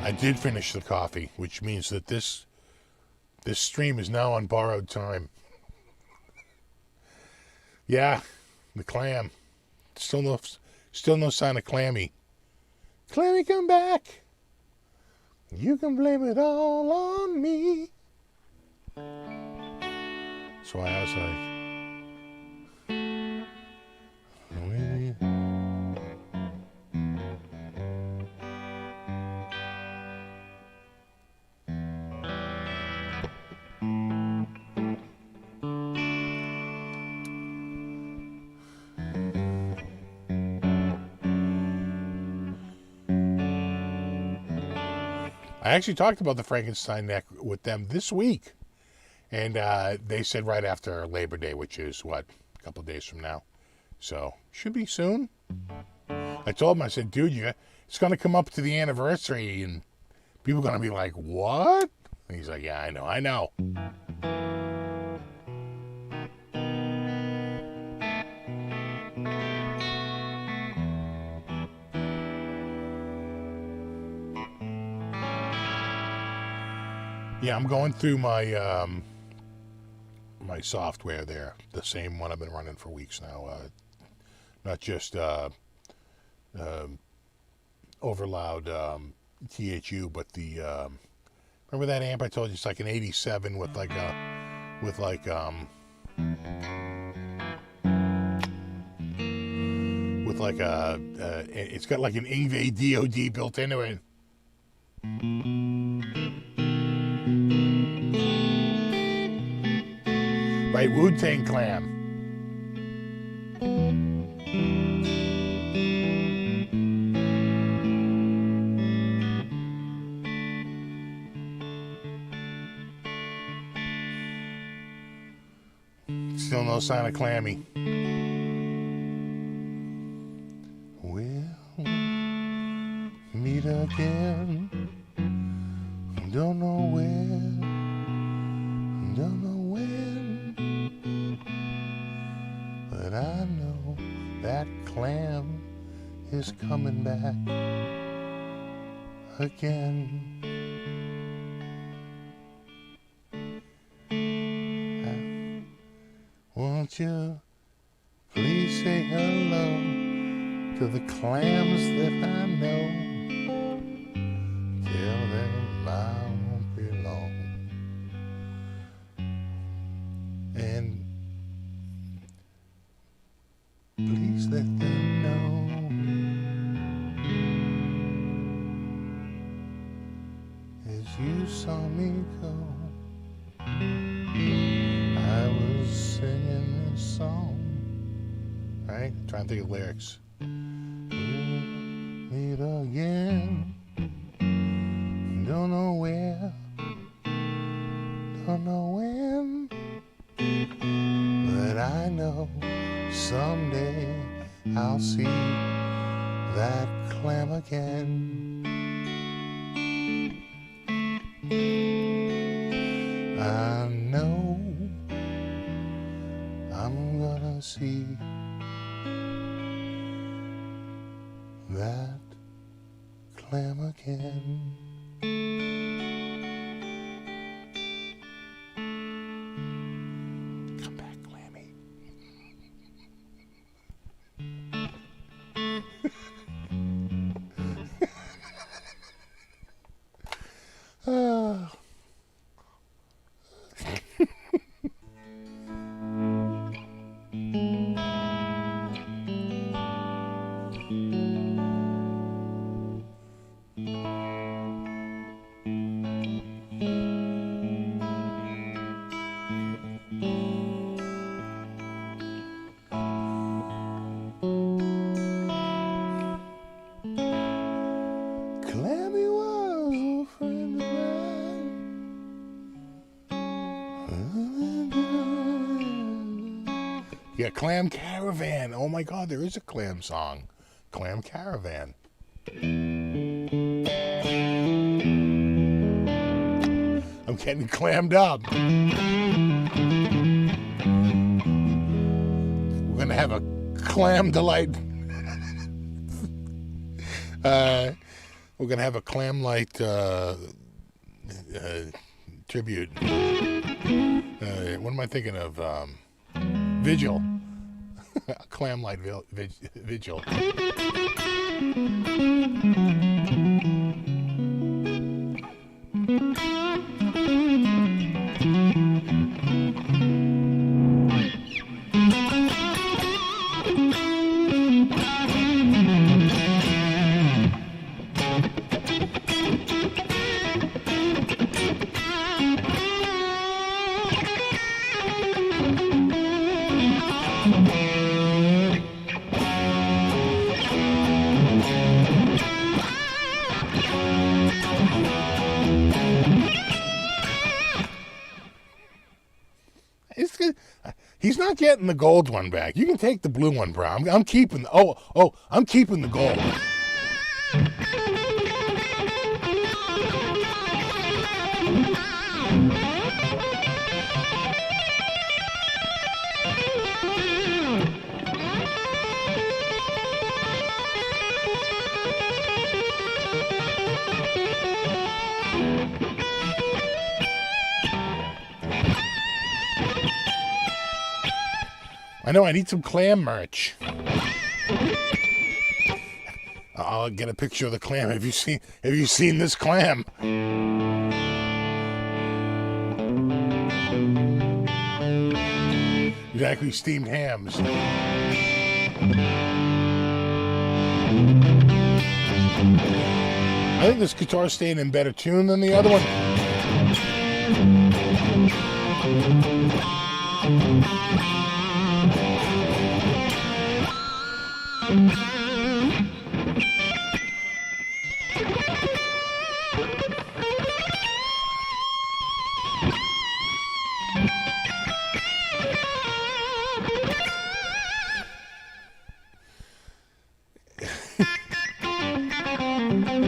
I did finish the coffee, which means that this stream is now on borrowed time. Yeah, the clam. Still no sign of Clammy. Clammy, come back. You can blame it all on me. So I was like, I actually talked about the Frankenstein neck with them this week, and they said right after Labor Day, which is, a couple of days from now. So, should be soon. I told him, I said, dude, it's going to come up to the anniversary, and people are going to be like, what? And he's like, yeah, I know. Yeah, I'm going through my my software there, the same one I've been running for weeks now. Not just overloud THU, but the remember that amp I told you? It's like an 87 with like it's got like an Ingve DOD built into it. Right, Wu-Tang Clan. Still no sign of Clammy. We'll meet again. Don't know where, don't know when, but I know that Clam is coming back again. Won't you please say hello to the clams that I know? Tell them I won't be long. And please let them know as you saw me go, I was singing this song. All right, trying to think of lyrics. We'll meet again. Don't know where, don't know when, but I know someday I'll see that Clam again. I know I'm gonna see that Clam again. Come back, Clammy. Clammy was a friend of mine. Yeah, Clam Caravan. Oh my God, there is a Clam song. Clam Caravan. I'm getting clammed up. We're gonna have a clam delight. We're gonna have a clam light tribute. What am I thinking of? Vigil. Clam light vigil. He's not getting the gold one back. You can take the blue one, bro. I'm keeping. I'm keeping the gold. I know I need some clam merch. I'll get a picture of the clam. Have you seen this clam? Exactly, steamed hams. I think this guitar's staying in better tune than the other one.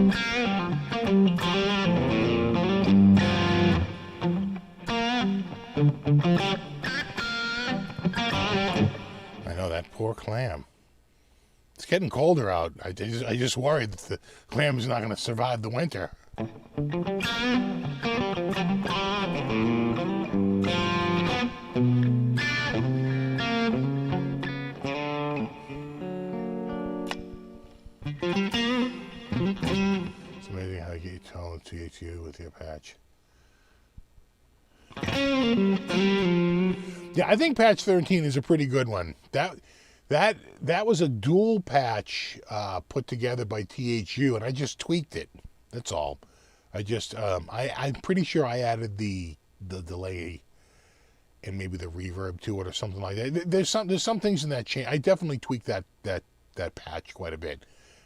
I know, that poor clam. It's getting colder out. I just worried that the clam's not going to survive the winter. It's amazing how you get your tone THU with your patch. Yeah, I think patch 13 is a pretty good one. That was a dual patch put together by THU, and I just tweaked it. That's all. I'm pretty sure I added the delay and maybe the reverb to it or something like that. There's some things in that change. I definitely tweaked that patch quite a bit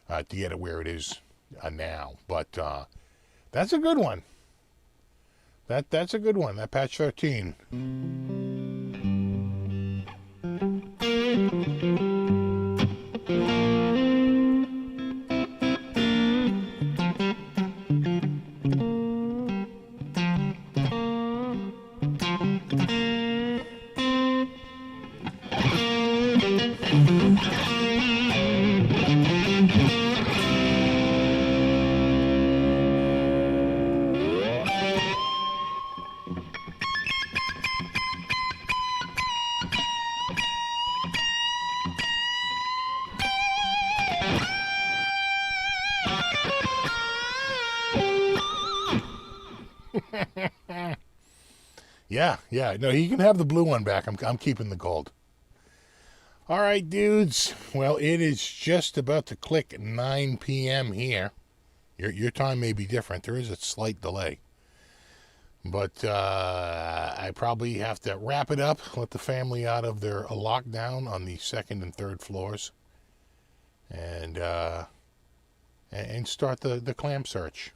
to get it where it is now. But that's a good one. That's a good one. That patch 13. Yeah. No, you can have the blue one back. I'm keeping the gold. All right, dudes. Well, it is just about to click 9 p.m. here. Your time may be different. There is a slight delay. But I probably have to wrap it up, let the family out of their lockdown on the second and third floors, and start the clam search.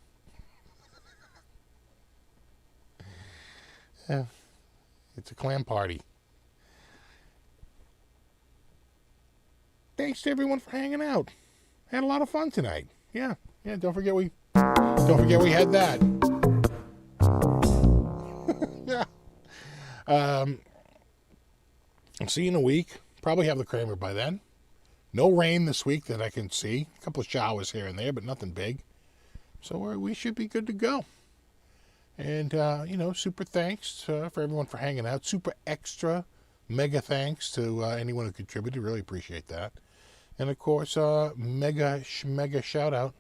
Yeah, it's a clam party. Thanks to everyone for hanging out. Had a lot of fun tonight. Yeah. Don't forget we had that. Yeah. I'll see you in a week. Probably have the Kramer by then. No rain this week that I can see. A couple of showers here and there, but nothing big. So we should be good to go. And, super thanks for everyone for hanging out. Super extra mega thanks to anyone who contributed. Really appreciate that. And, of course, mega shout out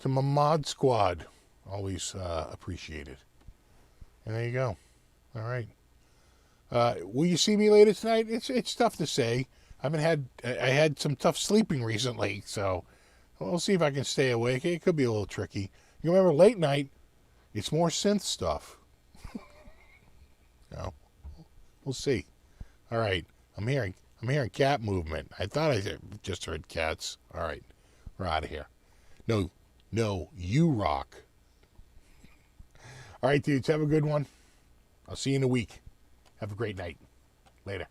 to my mod squad. Always appreciated. And there you go. All right. Will you see me later tonight? It's tough to say. I had some tough sleeping recently, so we'll see if I can stay awake. It could be a little tricky. You remember late night, it's more synth stuff. No, we'll see. All right. I'm hearing cat movement. I thought I just heard cats. All right. We're out of here. No, you rock. All right, dudes. Have a good one. I'll see you in a week. Have a great night. Later.